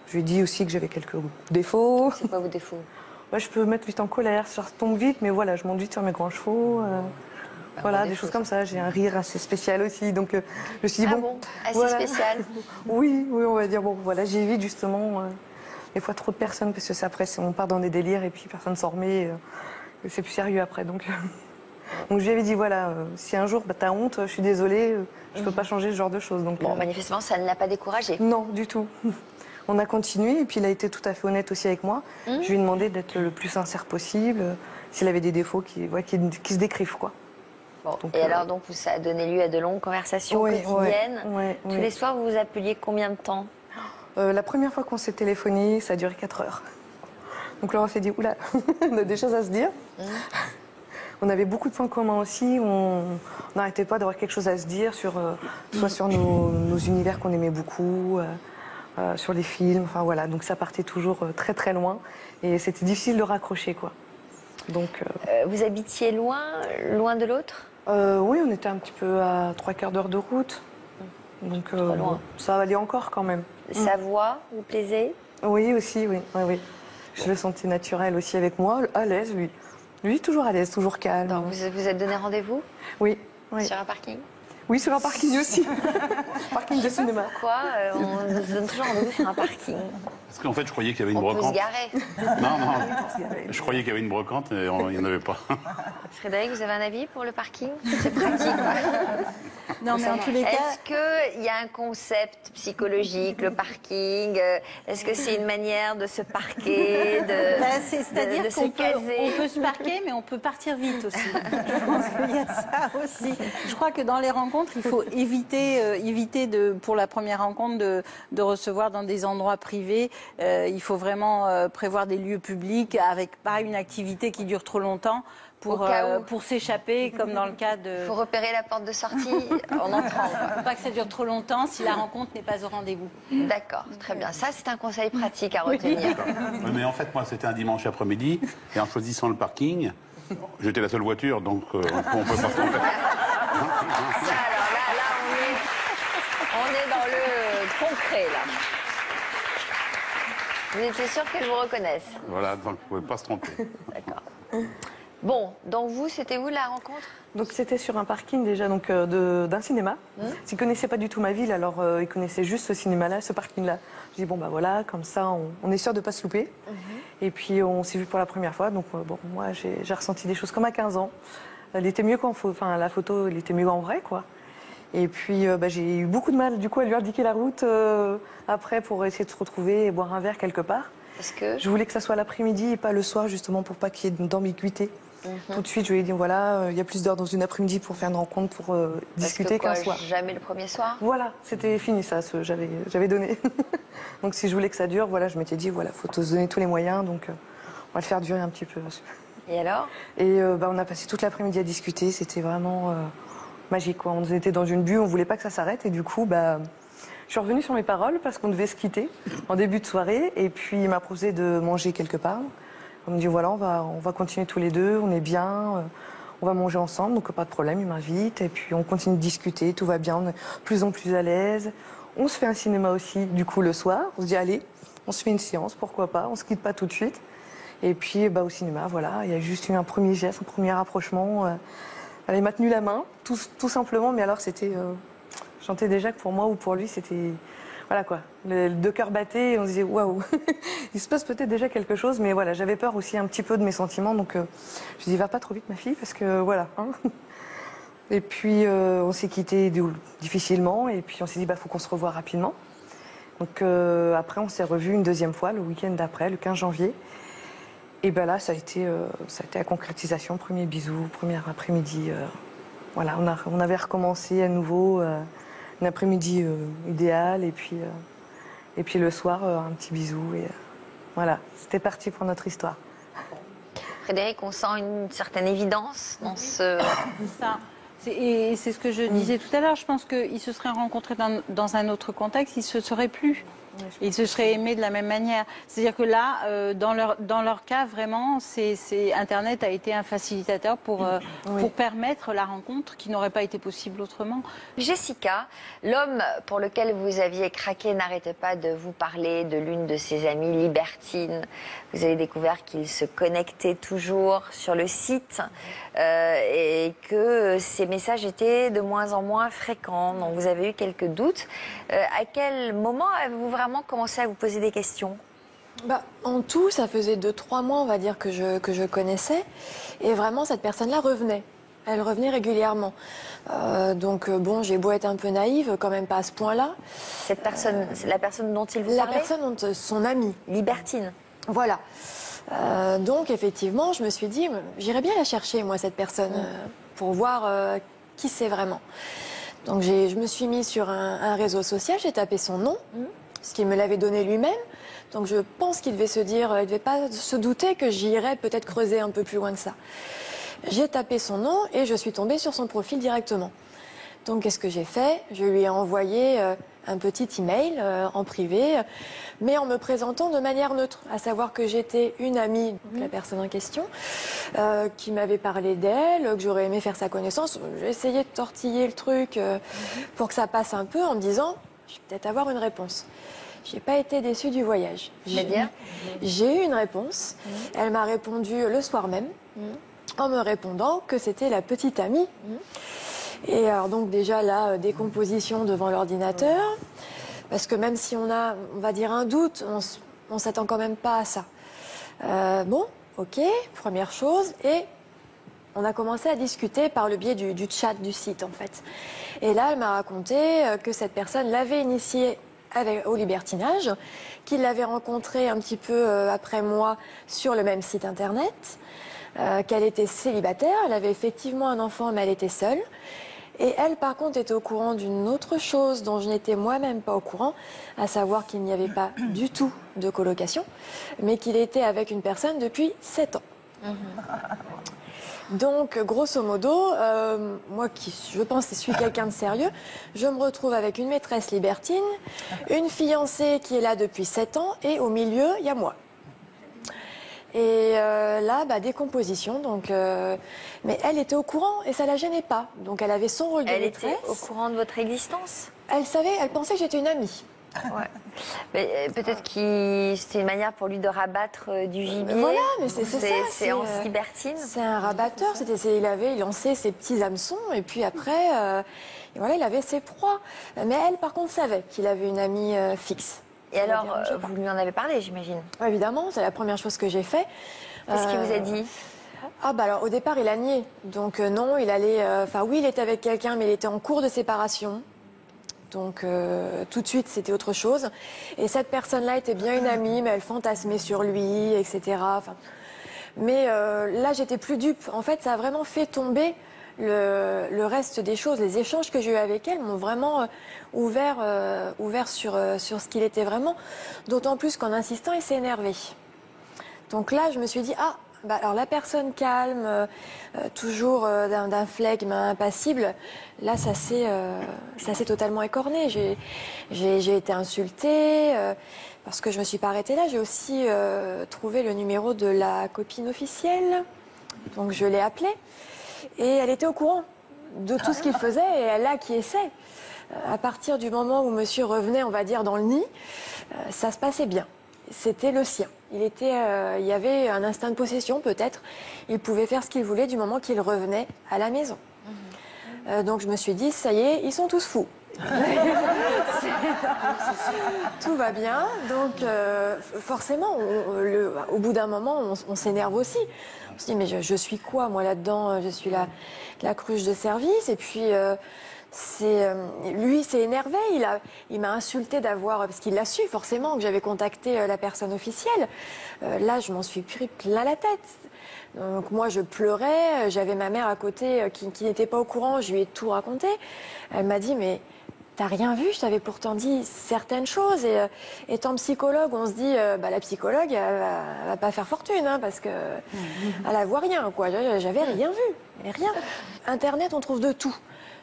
Je lui ai dit aussi que j'avais quelques défauts. C'est quoi vos défauts? Je peux me mettre vite en colère, ça retombe vite, mais voilà, je monte vite sur mes grands chevaux. Voilà, des choses comme ça. J'ai un rire assez spécial aussi, donc je me suis dit, bon, assez voilà. spécial. Oui, on va dire, bon, voilà, j'évite justement des fois trop de personnes, parce que après, on part dans des délires et puis personne s'en remet, c'est plus sérieux après, donc je lui avais dit, voilà, si un jour t'as honte, je suis désolée, je peux pas changer ce genre de choses. Donc, bon, manifestement, ça ne l'a pas découragé. Non, du tout. On a continué et puis il a été tout à fait honnête aussi avec moi. Je lui ai demandé d'être le plus sincère possible, s'il avait des défauts qui se décrivent, quoi. Bon, donc, alors, donc, ça a donné lieu à de longues conversations quotidiennes. Tous les soirs, vous vous appeliez combien de temps? La première fois qu'on s'est téléphoné, ça a duré 4 heures. Donc là, on s'est dit, oula, on a des choses à se dire. On avait beaucoup de points communs aussi. On n'arrêtait pas d'avoir quelque chose à se dire, soit sur nos univers qu'on aimait beaucoup, sur les films. Enfin voilà, donc ça partait toujours très très loin. Et c'était difficile de raccrocher, quoi. Donc, vous habitiez loin de l'autre? Oui, on était un petit peu à 3/4 d'heure de route. Donc loin. Ça allait encore quand même. Sa voix vous plaisait? Oui, aussi, oui. Je le sentais naturel aussi avec moi, à l'aise, lui. Lui, toujours à l'aise, toujours calme. Donc, vous êtes donné rendez-vous? Oui. Sur un parking? Oui, sur un parking aussi. Parking de cinéma. Pourquoi on se donne toujours rendez-vous sur un parking? Parce qu'en fait, je croyais qu'il y avait une brocante. On peut se garer. Non. Je croyais qu'il y avait une brocante et il n'y en avait pas. Frédéric, vous avez un avis pour le parking? C'est pratique. Non, mais en tous les cas... Est-ce qu'il y a un concept psychologique, le parking? Est-ce que c'est une manière de se parquer, c'est-à-dire de se caser? On peut se parquer, mais on peut partir vite aussi. Je pense qu'il y a ça aussi. Je crois que dans les rencontres, il faut éviter pour la première rencontre de recevoir dans des endroits privés. Il faut vraiment prévoir des lieux publics avec pas une activité qui dure trop longtemps. Pour s'échapper, comme dans le cas de... Il faut repérer la porte de sortie en entrant. Il ne faut pas que ça dure trop longtemps si la rencontre n'est pas au rendez-vous. D'accord, très bien. Ça, c'est un conseil pratique à retenir. Oui, mais en fait, moi, c'était un dimanche après-midi, et en choisissant le parking, j'étais la seule voiture, donc on peut pas se tromper. Ça, alors là, on est dans le concret, là. Vous étiez sûr qu'elle vous reconnaisse? Voilà, donc vous ne pouvez pas se tromper. D'accord. Bon, donc vous, c'était où la rencontre? Donc c'était sur un parking déjà d'un cinéma. Ils ne connaissaient pas du tout ma ville, alors ils connaissaient juste ce cinéma-là, ce parking-là. Je dis bon bah voilà, comme ça on est sûr de ne pas se louper. Et puis on s'est vu pour la première fois, donc bon moi j'ai ressenti des choses comme à 15 ans. Elle était mieux la photo, elle était mieux en vrai, quoi. Et puis j'ai eu beaucoup de mal du coup à lui indiquer la route après pour essayer de se retrouver et boire un verre quelque part. Parce que je voulais que ça soit l'après-midi et pas le soir, justement pour pas qu'il y ait d'ambiguïté. Tout de suite, je lui ai dit voilà, il y a plus d'heures dans une après-midi pour faire une rencontre, pour discuter qu'un soir. Jamais le premier soir? Voilà, c'était fini ça, j'avais donné. Donc si je voulais que ça dure, voilà, je m'étais dit voilà, faut te donner tous les moyens, donc on va le faire durer un petit peu. Et alors? Et on a passé toute l'après-midi à discuter, c'était vraiment magique, quoi. On était dans une bulle, on voulait pas que ça s'arrête, et du coup, je suis revenue sur mes paroles parce qu'on devait se quitter en début de soirée, et puis il m'a proposé de manger quelque part. On me dit voilà, on va continuer tous les deux, on est bien, on va manger ensemble, donc pas de problème, il m'invite, et puis on continue de discuter, tout va bien, on est de plus en plus à l'aise. On se fait un cinéma aussi, du coup, le soir, on se dit allez, on se fait une séance, pourquoi pas, on se quitte pas tout de suite. Et puis au cinéma, voilà, il y a juste eu un premier geste, un premier rapprochement. Elle m'a tenu la main, tout simplement, mais alors c'était... je sentais déjà que pour moi ou pour lui, c'était... voilà quoi, les deux cœurs battaient et on se disait waouh, il se passe peut-être déjà quelque chose, mais voilà, j'avais peur aussi un petit peu de mes sentiments, donc je dis va pas trop vite ma fille, parce que voilà. Hein. Et puis on s'est quittés difficilement, et puis on s'est dit faut qu'on se revoie rapidement. Donc après on s'est revus une deuxième fois le week-end d'après, le 15 janvier. Et ben là ça a été la concrétisation, premier bisou, premier après-midi. Voilà, on avait recommencé à nouveau un après-midi idéal, et puis le soir un petit bisou, et voilà, c'était parti pour notre histoire. Frédéric, on sent une certaine évidence dans ce... Ça. Et c'est ce que je disais tout à l'heure, je pense qu'ils se seraient rencontrés dans un autre contexte, ils se seraient plu. Ils se seraient aimés de la même manière. C'est-à-dire que là, dans leur cas, vraiment, Internet a été un facilitateur pour permettre la rencontre qui n'aurait pas été possible autrement. Jessica, l'homme pour lequel vous aviez craqué n'arrêtait pas de vous parler de l'une de ses amies libertines. Vous avez découvert qu'il se connectait toujours sur le site et que ces messages étaient de moins en moins fréquents. Donc vous avez eu quelques doutes. À quel moment avez-vous vraiment commencé à vous poser des questions? En tout, ça faisait 2-3 mois, on va dire, que je connaissais. Et vraiment, cette personne-là revenait. Elle revenait régulièrement. Donc, bon, j'ai beau être un peu naïve, quand même pas à ce point-là. Cette personne, la personne dont il vous parlait? La personne dont son amie. Libertine. Voilà. Donc, effectivement, je me suis dit, j'irais bien la chercher, moi, cette personne, pour voir qui c'est vraiment. Donc, je me suis mise sur un réseau social, j'ai tapé son nom, ce qu'il me l'avait donné lui-même. Donc, je pense qu'il devait se dire, il ne devait pas se douter que j'irais peut-être creuser un peu plus loin que ça. J'ai tapé son nom et je suis tombée sur son profil directement. Donc, qu'est-ce que j'ai fait? Je lui ai envoyé un petit email en privé, mais en me présentant de manière neutre, à savoir que j'étais une amie de la personne en question, qui m'avait parlé d'elle, que j'aurais aimé faire sa connaissance. J'ai essayé de tortiller le truc pour que ça passe un peu en me disant, je vais peut-être avoir une réponse. J'ai pas été déçue du voyage. J'ai eu une réponse. Elle m'a répondu le soir même, en me répondant que c'était la petite amie. Et alors donc déjà là, décomposition devant l'ordinateur, parce que même si on a, on va dire, un doute, on s'attend quand même pas à ça. Bon, ok, première chose, et on a commencé à discuter par le biais du chat du site en fait. Et là, elle m'a raconté que cette personne l'avait initiée au libertinage, qu'il l'avait rencontrée un petit peu après moi sur le même site internet, qu'elle était célibataire, elle avait effectivement un enfant mais elle était seule. Et elle, par contre, était au courant d'une autre chose dont je n'étais moi-même pas au courant, à savoir qu'il n'y avait pas du tout de colocation, mais qu'il était avec une personne depuis 7 ans. Donc, grosso modo, moi qui, je pense, suis quelqu'un de sérieux, je me retrouve avec une maîtresse libertine, une fiancée qui est là depuis 7 ans, et au milieu, il y a moi. Et là, décomposition. Donc, mais elle était au courant et ça la gênait pas. Donc, elle avait son rôle de maîtresse. Elle était au courant de votre existence? Elle savait, elle pensait que j'étais une amie. Ouais. Mais peut-être que c'était une manière pour lui de rabattre du gibier. Voilà, mais c'est ça. Séance libertine. C'est un rabatteur. Il lançait ses petits hameçons et puis après, voilà, il avait ses proies. Mais elle, par contre, savait qu'il avait une amie fixe. Et alors, vous lui en avez parlé, j'imagine? Évidemment, c'est la première chose que j'ai fait. Qu'est-ce qu'il vous a dit? Alors, au départ, il a nié. Donc, non, il allait... oui, il était avec quelqu'un, mais il était en cours de séparation. Donc, tout de suite, c'était autre chose. Et cette personne-là était bien une amie, mais elle fantasmait sur lui, etc. Mais là, j'étais plus dupe. En fait, ça a vraiment fait tomber le reste des choses. Les échanges que j'ai eus avec elle m'ont vraiment ouvert sur ce qu'il était vraiment. D'autant plus qu'en insistant, il s'est énervé. Donc là, je me suis dit, alors la personne calme, toujours d'un flegme impassible, là, ça s'est totalement écorné. J'ai été insultée parce que je me suis pas arrêtée là. J'ai aussi trouvé le numéro de la copine officielle. Donc je l'ai appelée. Et elle était au courant de tout ce qu'il faisait et elle acquiesçait. À partir du moment où monsieur revenait, on va dire, dans le nid, ça se passait bien. C'était le sien. Il y avait un instinct de possession peut-être. Il pouvait faire ce qu'il voulait du moment qu'il revenait à la maison. Donc je me suis dit, ça y est, ils sont tous fous. Tout va bien, donc forcément, au bout d'un moment, on s'énerve aussi. On se dit, mais je suis quoi, moi, là-dedans? Je suis la cruche de service, et puis lui s'est énervé, il m'a insulté d'avoir, parce qu'il l'a su forcément, que j'avais contacté la personne officielle. Là, je m'en suis pris plein la tête. Donc moi, je pleurais, j'avais ma mère à côté qui n'était pas au courant, je lui ai tout raconté. Elle m'a dit, mais t'as rien vu, je t'avais pourtant dit certaines choses. Et étant psychologue, on se dit, la psychologue, elle va pas faire fortune, hein, parce que elle voit rien, quoi. J'avais rien vu, mais rien. Internet, on trouve de tout.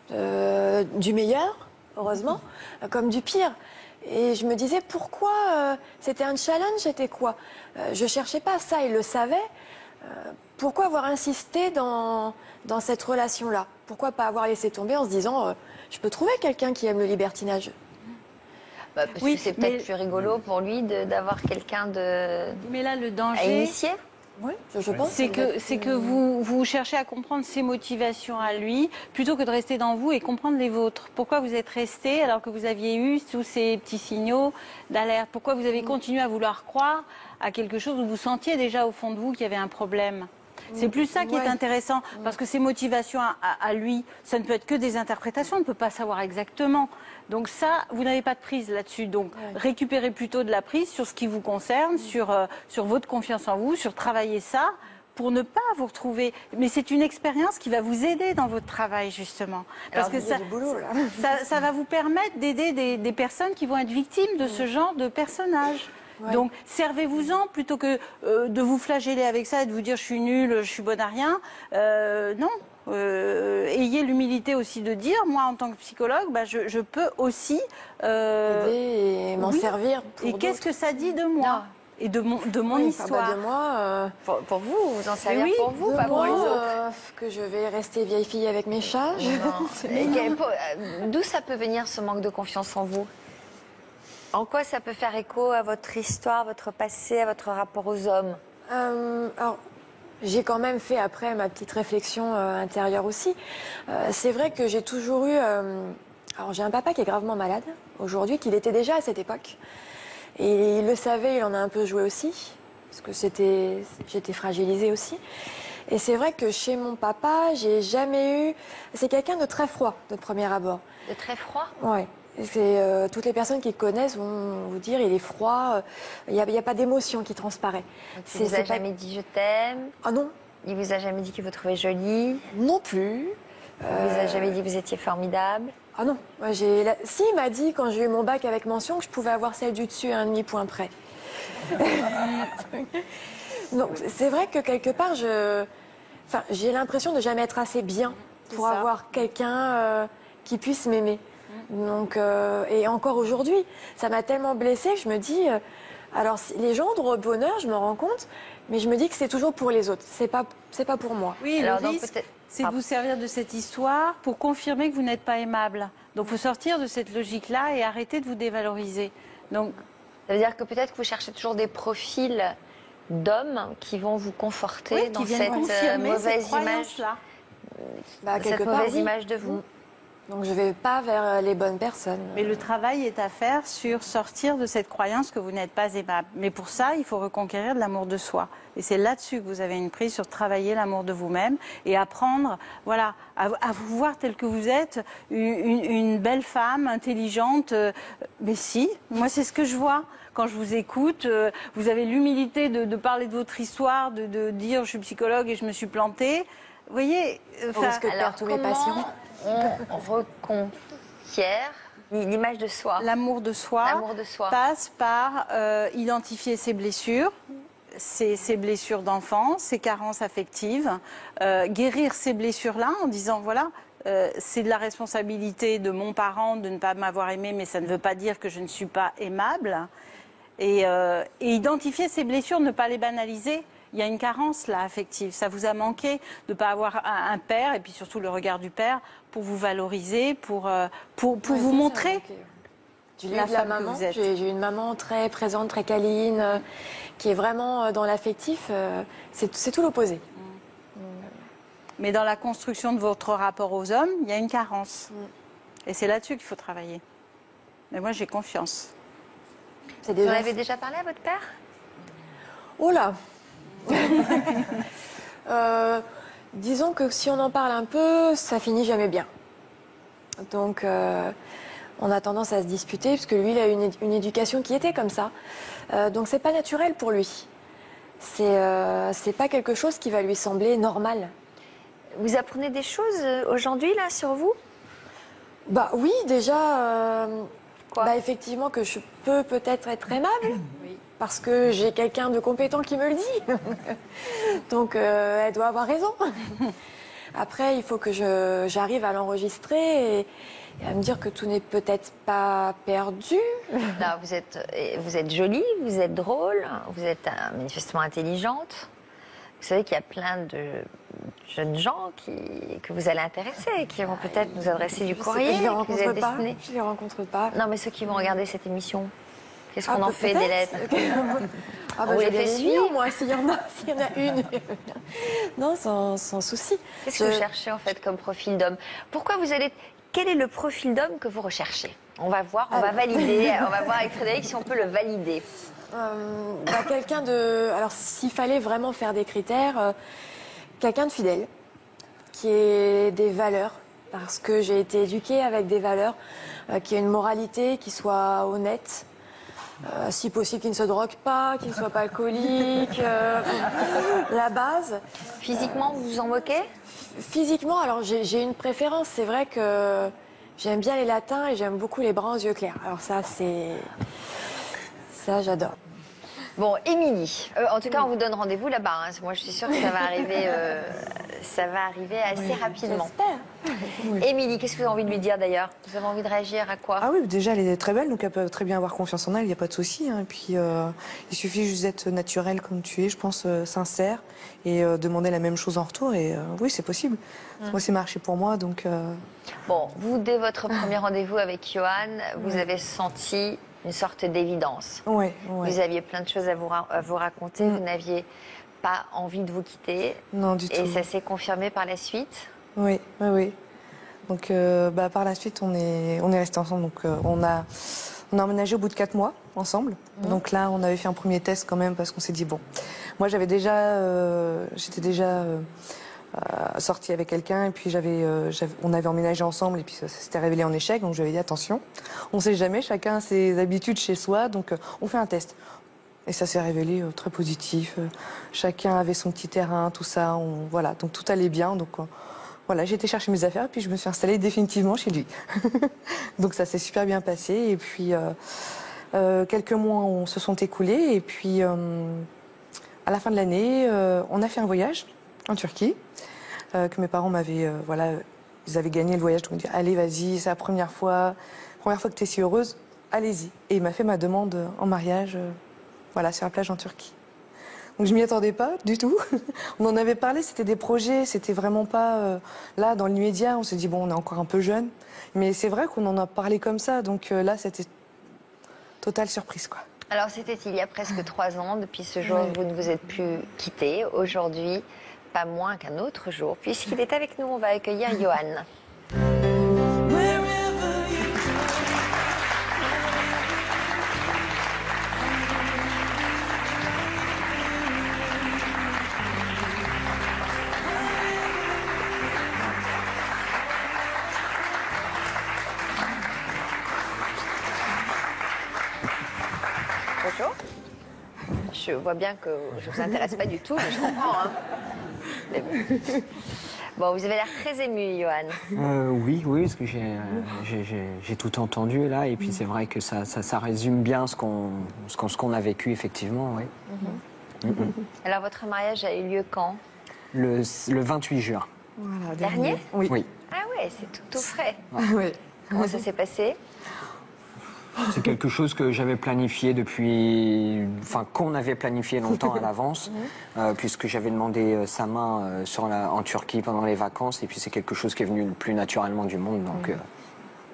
Du meilleur, heureusement, comme du pire. Et je me disais, pourquoi c'était un challenge, c'était quoi? Je cherchais pas ça, il le savait. Pourquoi avoir insisté dans cette relation-là? Pourquoi pas avoir laissé tomber en se disant, je peux trouver quelqu'un qui aime le libertinage? Parce que c'est peut-être plus rigolo pour lui d'avoir quelqu'un Mais là, le à danger... initier. Oui, je pense. C'est que vous cherchez à comprendre ses motivations à lui, plutôt que de rester dans vous et comprendre les vôtres. Pourquoi vous êtes resté alors que vous aviez eu tous ces petits signaux d'alerte? Pourquoi vous avez continué à vouloir croire à quelque chose où vous sentiez déjà au fond de vous qu'il y avait un problème? C'est plus ça qui est intéressant, parce que ses motivations à lui, ça ne peut être que des interprétations, on ne peut pas savoir exactement. Donc ça, vous n'avez pas de prise là-dessus. Donc récupérez plutôt de la prise sur ce qui vous concerne, sur votre confiance en vous, sur travailler ça, pour ne pas vous retrouver. Mais c'est une expérience qui va vous aider dans votre travail, justement. Parce que ça va vous permettre d'aider des personnes qui vont être victimes de ce genre de personnages. Ouais. Donc, servez-vous-en plutôt que de vous flageller avec ça et de vous dire je suis nulle, je suis bonne à rien. Non. Ayez l'humilité aussi de dire, moi en tant que psychologue, je peux aussi aider et m'en servir. Et qu'est-ce que ça dit de moi et de mon histoire? De moi, pour vous, vous en servir pour vous, pas pour les autres. Que je vais rester vieille fille avec mes chats. D'où ça peut venir ce manque de confiance en vous? En quoi ça peut faire écho à votre histoire, votre passé, à votre rapport aux hommes? Alors, j'ai quand même fait après ma petite réflexion intérieure aussi. C'est vrai que j'ai toujours eu... alors j'ai un papa qui est gravement malade aujourd'hui, qu'il était déjà à cette époque. Et il le savait, il en a un peu joué aussi, parce que j'étais fragilisée aussi. Et c'est vrai que chez mon papa, j'ai jamais eu... C'est quelqu'un de très froid, de premier abord. De très froid? Oui. Toutes les personnes qui le connaissent vont vous dire il est froid, il n'y a pas d'émotion qui transparaît. Il vous a jamais dit je t'aime? Ah non. Il vous a jamais dit qu'il vous trouvait jolie? Non plus. Il vous a jamais dit que vous étiez formidable? Ah non. Si, il m'a dit quand j'ai eu mon bac avec mention que je pouvais avoir celle du dessus à un demi-point près. Donc c'est vrai que quelque part j'ai l'impression de jamais être assez bien pour avoir quelqu'un qui puisse m'aimer. Donc, et encore aujourd'hui, ça m'a tellement blessée que je me dis, alors les gens ont le bonheur, je me rends compte, mais je me dis que c'est toujours pour les autres, c'est pas pour moi. Oui, alors le risque, c'est de vous servir de cette histoire pour confirmer que vous n'êtes pas aimable. Donc, il faut sortir de cette logique-là et arrêter de vous dévaloriser. Donc, ça veut dire que peut-être que vous cherchez toujours des profils d'hommes qui vont vous conforter dans cette mauvaise image-là. Cette mauvaise image de vous. Donc je ne vais pas vers les bonnes personnes. Mais le travail est à faire sur sortir de cette croyance que vous n'êtes pas aimable. Mais pour ça, il faut reconquérir de l'amour de soi. Et c'est là-dessus que vous avez une prise sur travailler l'amour de vous-même et apprendre à vous voir tel que vous êtes, une belle femme, intelligente. Mais si, moi c'est ce que je vois. Quand je vous écoute, vous avez l'humilité de parler de votre histoire, de dire je suis psychologue et je me suis plantée. Vous voyez, on risque de perdre tous mes patients. On reconquiert l'image de soi. L'amour de soi passe par identifier ses blessures, ses blessures d'enfance, ses carences affectives, guérir ces blessures-là en disant voilà, c'est de la responsabilité de mon parent de ne pas m'avoir aimé, mais ça ne veut pas dire que je ne suis pas aimable. Et identifier ces blessures, ne pas les banaliser. Il y a une carence là affective. Ça vous a manqué de ne pas avoir un père et puis surtout le regard du père pour vous valoriser, pour vous montrer la femme que vous êtes. J'ai une maman très présente, très câline, qui est vraiment dans l'affectif. C'est tout l'opposé. Mais dans la construction de votre rapport aux hommes, il y a une carence. Et c'est là-dessus qu'il faut travailler. Mais moi, j'ai confiance. Vous en avez déjà parlé à votre père? Oh là disons que si on en parle un peu, ça finit jamais bien. Donc, on a tendance à se disputer, parce que lui, il a une éducation qui était comme ça. Donc, c'est pas naturel pour lui. C'est pas quelque chose qui va lui sembler normal. Vous apprenez des choses aujourd'hui, là, sur vous? Bah oui, déjà, effectivement, que je peux peut-être être aimable. Parce que j'ai quelqu'un de compétent qui me le dit. Donc, elle doit avoir raison. Après, il faut que j'arrive à l'enregistrer et à me dire que tout n'est peut-être pas perdu. Là, vous êtes jolie, vous êtes drôle, vous êtes manifestement intelligente. Vous savez qu'il y a plein de jeunes gens que vous allez intéresser, qui vont peut-être nous adresser du courrier. Je les rencontre pas. Destiné. Je les rencontre pas. Non, mais ceux qui vont regarder cette émission, qu'est-ce qu'on en fait des lettres? Ah bah, on je les vais fait les suivre, lire, moi, s'il y en a une. Non, sans souci. Qu'est-ce que vous cherchez en fait comme profil d'homme? Quel est le profil d'homme que vous recherchez? On va voir, on va valider, on va voir avec Frédéric si on peut le valider. Quelqu'un de... Alors, s'il fallait vraiment faire des critères, quelqu'un de fidèle, qui ait des valeurs, parce que j'ai été éduquée avec des valeurs, qui ait une moralité, qui soit honnête, si possible, qui ne se drogue pas, qui ne soit pas alcoolique, la base. Physiquement, vous vous en moquez? Physiquement, alors j'ai une préférence. C'est vrai que j'aime bien les latins et j'aime beaucoup les bruns aux yeux clairs. Alors ça, j'adore. Bon, Émilie, en tout cas, on vous donne rendez-vous là-bas. Hein. Moi, je suis sûre que ça va arriver assez rapidement. Émilie, qu'est-ce que vous avez envie de lui dire d'ailleurs? Vous avez envie de réagir à quoi? Ah oui, déjà, elle est très belle, donc elle peut très bien avoir confiance en elle, il n'y a pas de souci. Hein. Et puis, il suffit juste d'être naturelle comme tu es, je pense, sincère, et demander la même chose en retour. Et oui, c'est possible. Moi, c'est marché pour moi, donc... Bon, vous, dès votre premier rendez-vous avec Johan, vous avez senti une sorte d'évidence. Ouais. Vous aviez plein de choses à vous raconter, vous n'aviez pas envie de vous quitter. Non, du tout. Et ça s'est confirmé par la suite? Oui. Donc, par la suite, on est restés ensemble. Donc, on a emménagé au bout de 4 mois ensemble. Donc là, on avait fait un premier test quand même parce qu'on s'est dit, bon, moi, j'étais déjà sortie avec quelqu'un et puis on avait emménagé ensemble et puis ça s'était révélé en échec. Donc, je lui avais dit, attention, on ne sait jamais, chacun a ses habitudes chez soi. Donc, on fait un test. Et ça s'est révélé très positif. Chacun avait son petit terrain, tout ça. Voilà, donc tout allait bien. Donc, voilà, j'ai été chercher mes affaires et puis je me suis installée définitivement chez lui. Donc ça s'est super bien passé. Et puis quelques mois se sont écoulés. Et puis à la fin de l'année, on a fait un voyage en Turquie que mes parents m'avaient, ils avaient gagné le voyage. Donc ils m'ont dit, allez, vas-y, c'est la première fois que tu es si heureuse, allez-y. Et il m'a fait ma demande en mariage, sur la plage en Turquie. Donc je m'y attendais pas du tout. On en avait parlé, c'était des projets, c'était vraiment pas là dans l'immédiat. On s'est dit bon, on est encore un peu jeune, mais c'est vrai qu'on en a parlé comme ça. Donc là, c'était totale surprise, quoi. Alors c'était il y a presque 3 ans. Depuis ce jour, vous ne vous êtes plus quittés. Aujourd'hui, pas moins qu'un autre jour, puisqu'il est avec nous. On va accueillir Johan. Bonjour. Je vois bien que je ne vous intéresse pas du tout, mais je comprends. Hein. Mais bon, vous avez l'air très ému, Johan. Oui, parce que j'ai tout entendu là, et puis c'est vrai que ça résume bien ce qu'on a vécu effectivement, oui. Alors, votre mariage a eu lieu quand? Le 28 juin. Voilà, Dernier? Oui. Ah ouais, c'est tout frais. Oui. Comment ça s'est passé? C'est quelque chose que j'avais planifié qu'on avait planifié longtemps à l'avance, puisque j'avais demandé sa main en Turquie pendant les vacances, et puis c'est quelque chose qui est venu le plus naturellement du monde, donc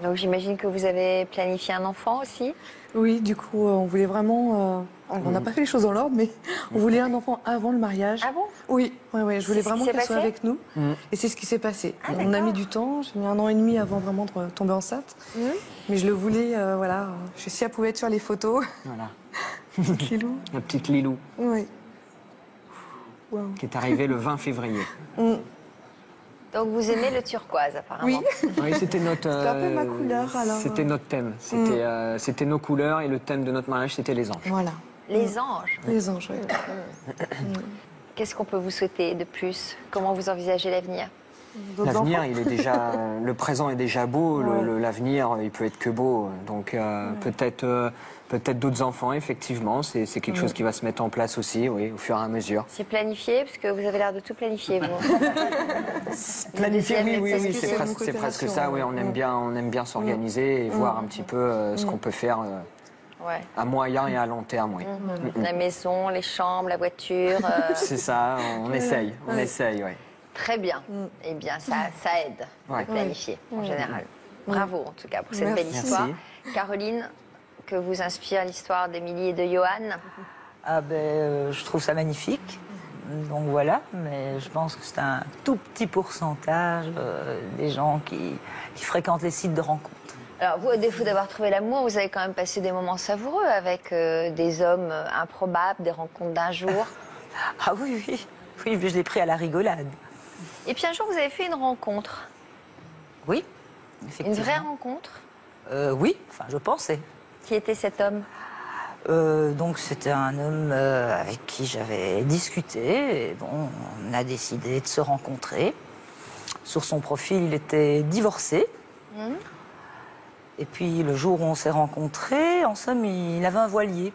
Donc j'imagine que vous avez planifié un enfant aussi. Oui, du coup, on voulait vraiment... alors, on n'a pas fait les choses dans l'ordre, mais on voulait un enfant avant le mariage. Ah bon? Oui, je voulais vraiment qu'elle soit passé avec nous. Et c'est ce qui s'est passé. On a mis du temps, j'ai mis 1 an et demi avant vraiment de tomber enceinte. Mais je le voulais, voilà. Je sais, elle pouvait être sur les photos. Voilà. Petite Lilou. La petite Lilou. Oui. Wow. Qui est arrivée le 20 février. Donc vous aimez le turquoise apparemment. Oui, c'était notre. C'était un peu ma couleur alors. C'était notre thème. C'était nos couleurs et le thème de notre mariage, c'était les anges. Voilà. Les anges. Les anges, oui. Qu'est-ce qu'on peut vous souhaiter de plus? Comment vous envisagez l'avenir? L'avenir, il est déjà. Le présent est déjà beau. L'avenir, il peut être que beau. Donc peut-être d'autres enfants, effectivement. C'est quelque chose qui va se mettre en place aussi, oui, au fur et à mesure. C'est planifié, parce que vous avez l'air de tout planifier, vous. Planifier, oui, c'est presque ça. Oui, on aime bien s'organiser et voir un petit peu ce qu'on peut faire à moyen et à long terme, oui. La maison, les chambres, la voiture. C'est ça, on essaye, oui. Très bien. Eh bien, ça aide de planifier, en général. Bravo, en tout cas, pour cette belle histoire. Caroline, que vous inspire l'histoire d'Émilie et de Johan? Je trouve ça magnifique. Donc voilà, mais je pense que c'est un tout petit pourcentage des gens qui fréquentent les sites de rencontres. Alors vous, à défaut d'avoir trouvé l'amour, vous avez quand même passé des moments savoureux avec des hommes improbables, des rencontres d'un jour. Ah oui, mais je l'ai pris à la rigolade. Et puis un jour, vous avez fait une rencontre. Oui, effectivement. Une vraie rencontre? Oui, enfin je pensais. Qui était cet homme? Donc c'était un homme avec qui j'avais discuté. Et bon, on a décidé de se rencontrer. Sur son profil, il était divorcé. Et puis le jour où on s'est rencontrés, en somme, il avait un voilier.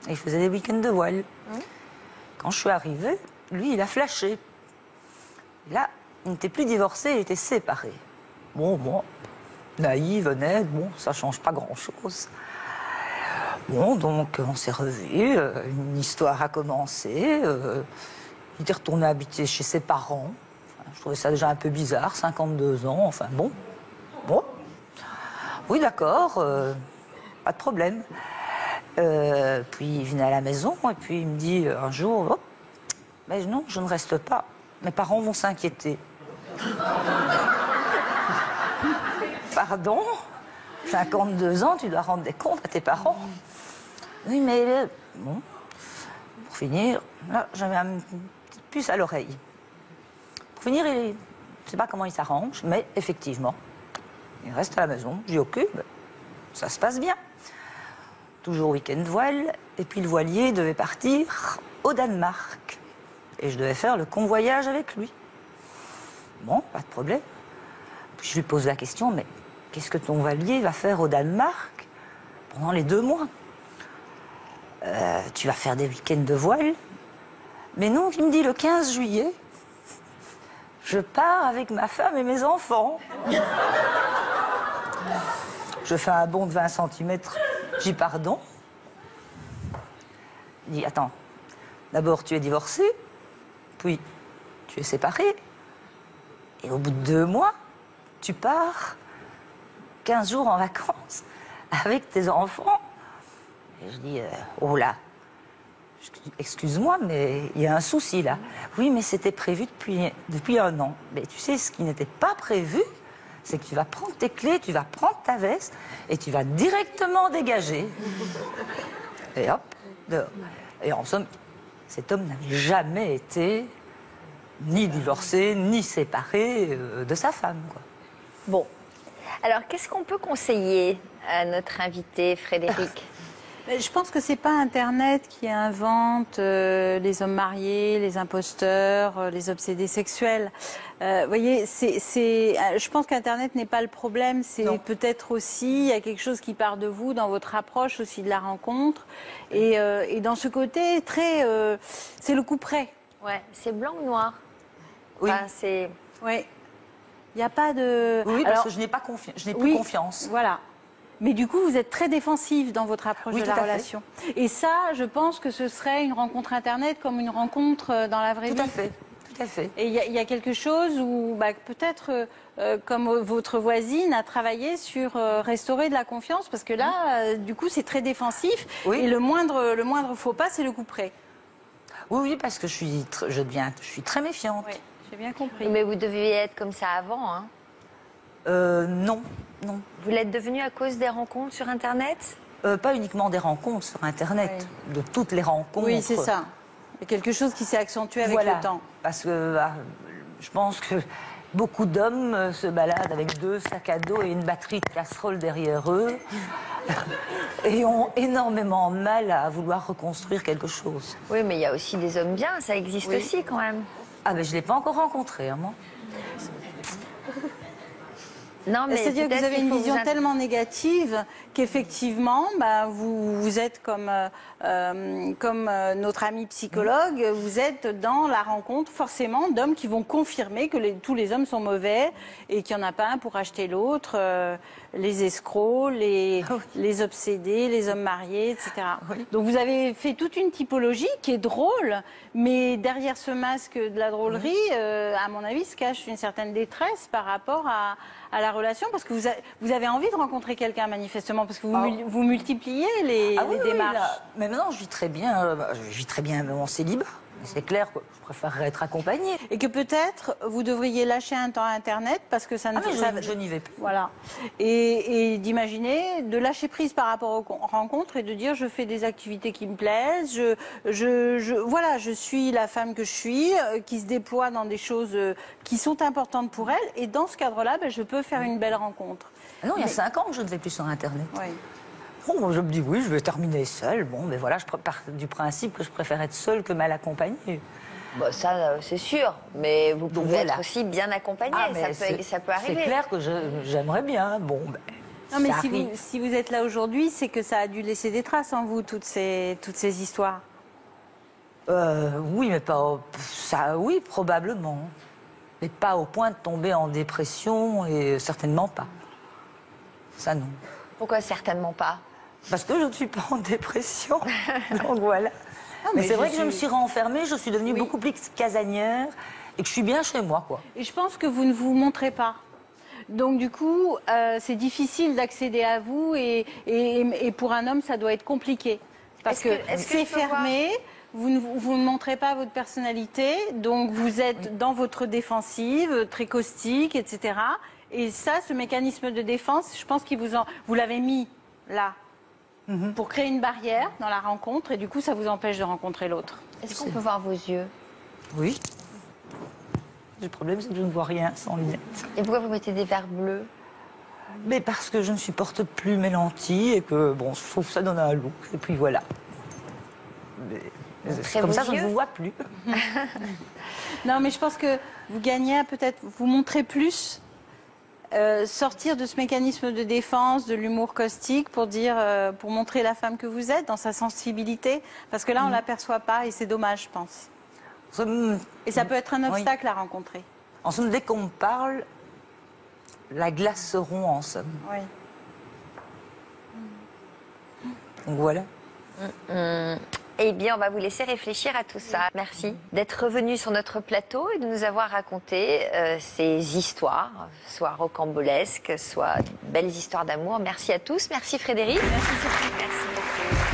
Et il faisait des week-ends de voile. Quand je suis arrivée, lui, il a flashé. Et là, il n'était plus divorcé, il était séparé. Bon, naïve, honnête, ça change pas grand-chose. Bon, donc on s'est revus, une histoire a commencé. Il était retourné habiter chez ses parents. Enfin, je trouvais ça déjà un peu bizarre, 52 ans, enfin bon. Oui, d'accord, pas de problème. Puis il venait à la maison et puis il me dit un jour, mais non, je ne reste pas. Mes parents vont s'inquiéter. Pardon? 52 ans, tu dois rendre des comptes à tes parents. Oui, mais bon, pour finir, là, j'avais une petite puce à l'oreille. Pour finir, je ne sais pas comment il s'arrange, mais effectivement, il reste à la maison, j'y occupe, ça se passe bien. Toujours week-end voile, et puis le voilier devait partir au Danemark. Et je devais faire le convoyage avec lui. Bon, pas de problème. Puis je lui pose la question, mais qu'est-ce que ton voilier va faire au Danemark pendant les 2 mois? Tu vas faire des week-ends de voile? Mais non, il me dit le 15 juillet, je pars avec ma femme et mes enfants. Je fais un bond de 20 cm, je dis pardon. Il dit, attends, d'abord tu es divorcé, puis tu es séparé, et au bout de 2 mois, tu pars 15 jours en vacances avec tes enfants. Et je dis, oh là, excuse-moi, mais il y a un souci là. Oui, mais c'était prévu depuis 1 an. Mais tu sais, ce qui n'était pas prévu, c'est que tu vas prendre tes clés, tu vas prendre ta veste et tu vas directement dégager. Et hop, dehors. Et en somme, cet homme n'avait jamais été ni divorcé, ni séparé de sa femme, quoi. Bon. Alors, qu'est-ce qu'on peut conseiller à notre invité, Frédéric? Je pense que c'est pas Internet qui invente les hommes mariés, les imposteurs, les obsédés sexuels. Vous voyez, je pense qu'Internet n'est pas le problème. C'est peut-être aussi, il y a quelque chose qui part de vous dans votre approche aussi de la rencontre. Et dans ce côté, c'est le coup près. Ouais, c'est blanc ou noir? Oui. Enfin, c'est... Oui. Il n'y a pas de... Oui, parce que je n'ai plus confiance. Voilà. Mais du coup, vous êtes très défensif dans votre approche de la relation. Et ça, je pense que ce serait une rencontre Internet comme une rencontre dans la vraie vie. Tout à fait. à fait. Et il y a quelque chose où peut-être, comme votre voisine, a travaillé sur restaurer de la confiance, parce que là, du coup, c'est très défensif. Oui. Et le moindre faux pas, c'est le coup près. Oui, parce que je suis très méfiante. Oui, j'ai bien compris. Mais vous deviez être comme ça avant, hein? Non. Vous l'êtes devenu à cause des rencontres sur Internet? Pas uniquement des rencontres sur Internet, de toutes les rencontres. Oui, c'est ça. Il y a quelque chose qui s'est accentué avec Voilà. le temps. Parce que je pense que beaucoup d'hommes se baladent avec 2 sacs à dos et une batterie de casserole derrière eux et ont énormément de mal à vouloir reconstruire quelque chose. Oui, mais il y a aussi des hommes bien, ça existe aussi quand même. Ah, mais je ne l'ai pas encore rencontré, hein, moi. Non, mais c'est-à-dire que vous avez une vision tellement négative qu'effectivement, vous êtes comme notre ami psychologue, vous êtes dans la rencontre forcément d'hommes qui vont confirmer que tous les hommes sont mauvais et qu'il n'y en a pas un pour acheter l'autre, les escrocs, les obsédés, les hommes mariés, etc. Oui. Donc vous avez fait toute une typologie qui est drôle, mais derrière ce masque de la drôlerie, à mon avis, se cache une certaine détresse par rapport à la relation, parce que vous avez envie de rencontrer quelqu'un manifestement, parce que vous multipliez les démarches. Mais maintenant, je vis très bien mon célibat. C'est clair que je préférerais être accompagnée. Et que peut-être vous devriez lâcher un temps Internet parce que ça ne je n'y vais plus. Voilà. Et d'imaginer, de lâcher prise par rapport aux rencontres et de dire je fais des activités qui me plaisent, je suis la femme que je suis, qui se déploie dans des choses qui sont importantes pour elle. Et dans ce cadre-là, je peux faire une belle rencontre. Ah non, il y a 5 ans que je ne vais plus sur Internet. Oui. Bon, je me dis oui, je vais terminer seule. Bon, mais voilà, je pars du principe que je préfère être seule que mal accompagnée. Bon, ça, c'est sûr. Mais vous pouvez être aussi bien accompagnée. Ça peut arriver. C'est clair que j'aimerais bien. Bon, non, mais si vous êtes là aujourd'hui, c'est que ça a dû laisser des traces en vous, toutes ces histoires. Oui, mais pas ça. Oui, probablement. Mais pas au point de tomber en dépression, et certainement pas. Ça, non. Pourquoi certainement pas? Parce que je ne suis pas en dépression. Donc voilà. Mais c'est vrai que je me suis renfermée, je suis devenue beaucoup plus casanière et que je suis bien chez moi, quoi. Et je pense que vous ne vous montrez pas. Donc du coup, c'est difficile d'accéder à vous et pour un homme, ça doit être compliqué. Parce que c'est fermé, vous ne montrez pas votre personnalité, donc vous êtes dans votre défensive, très caustique, etc. Et ça, ce mécanisme de défense, je pense que vous l'avez mis là. Pour créer une barrière dans la rencontre et du coup ça vous empêche de rencontrer l'autre. Est-ce qu'on peut voir vos yeux? Oui. Le problème c'est que je ne vois rien sans lunettes. Et pourquoi vous mettez des verres bleus? Mais parce que je ne supporte plus mes lentilles et que bon, je trouve que ça donne un look et puis voilà. Comme ça je ne vous vois plus. Non mais je pense que vous gagnez à peut-être vous montrer plus. Sortir de ce mécanisme de défense, de l'humour caustique pour montrer la femme que vous êtes dans sa sensibilité, parce que là on l'aperçoit pas et c'est dommage, je pense. Et ça peut être un obstacle à rencontrer. En somme, dès qu'on me parle, la glace se rompt en somme. Oui. Donc voilà. Eh bien, on va vous laisser réfléchir à tout ça. Merci d'être revenu sur notre plateau et de nous avoir raconté ces histoires, soit rocambolesques, soit belles histoires d'amour. Merci à tous. Merci Frédéric. Merci Sophie. Merci beaucoup.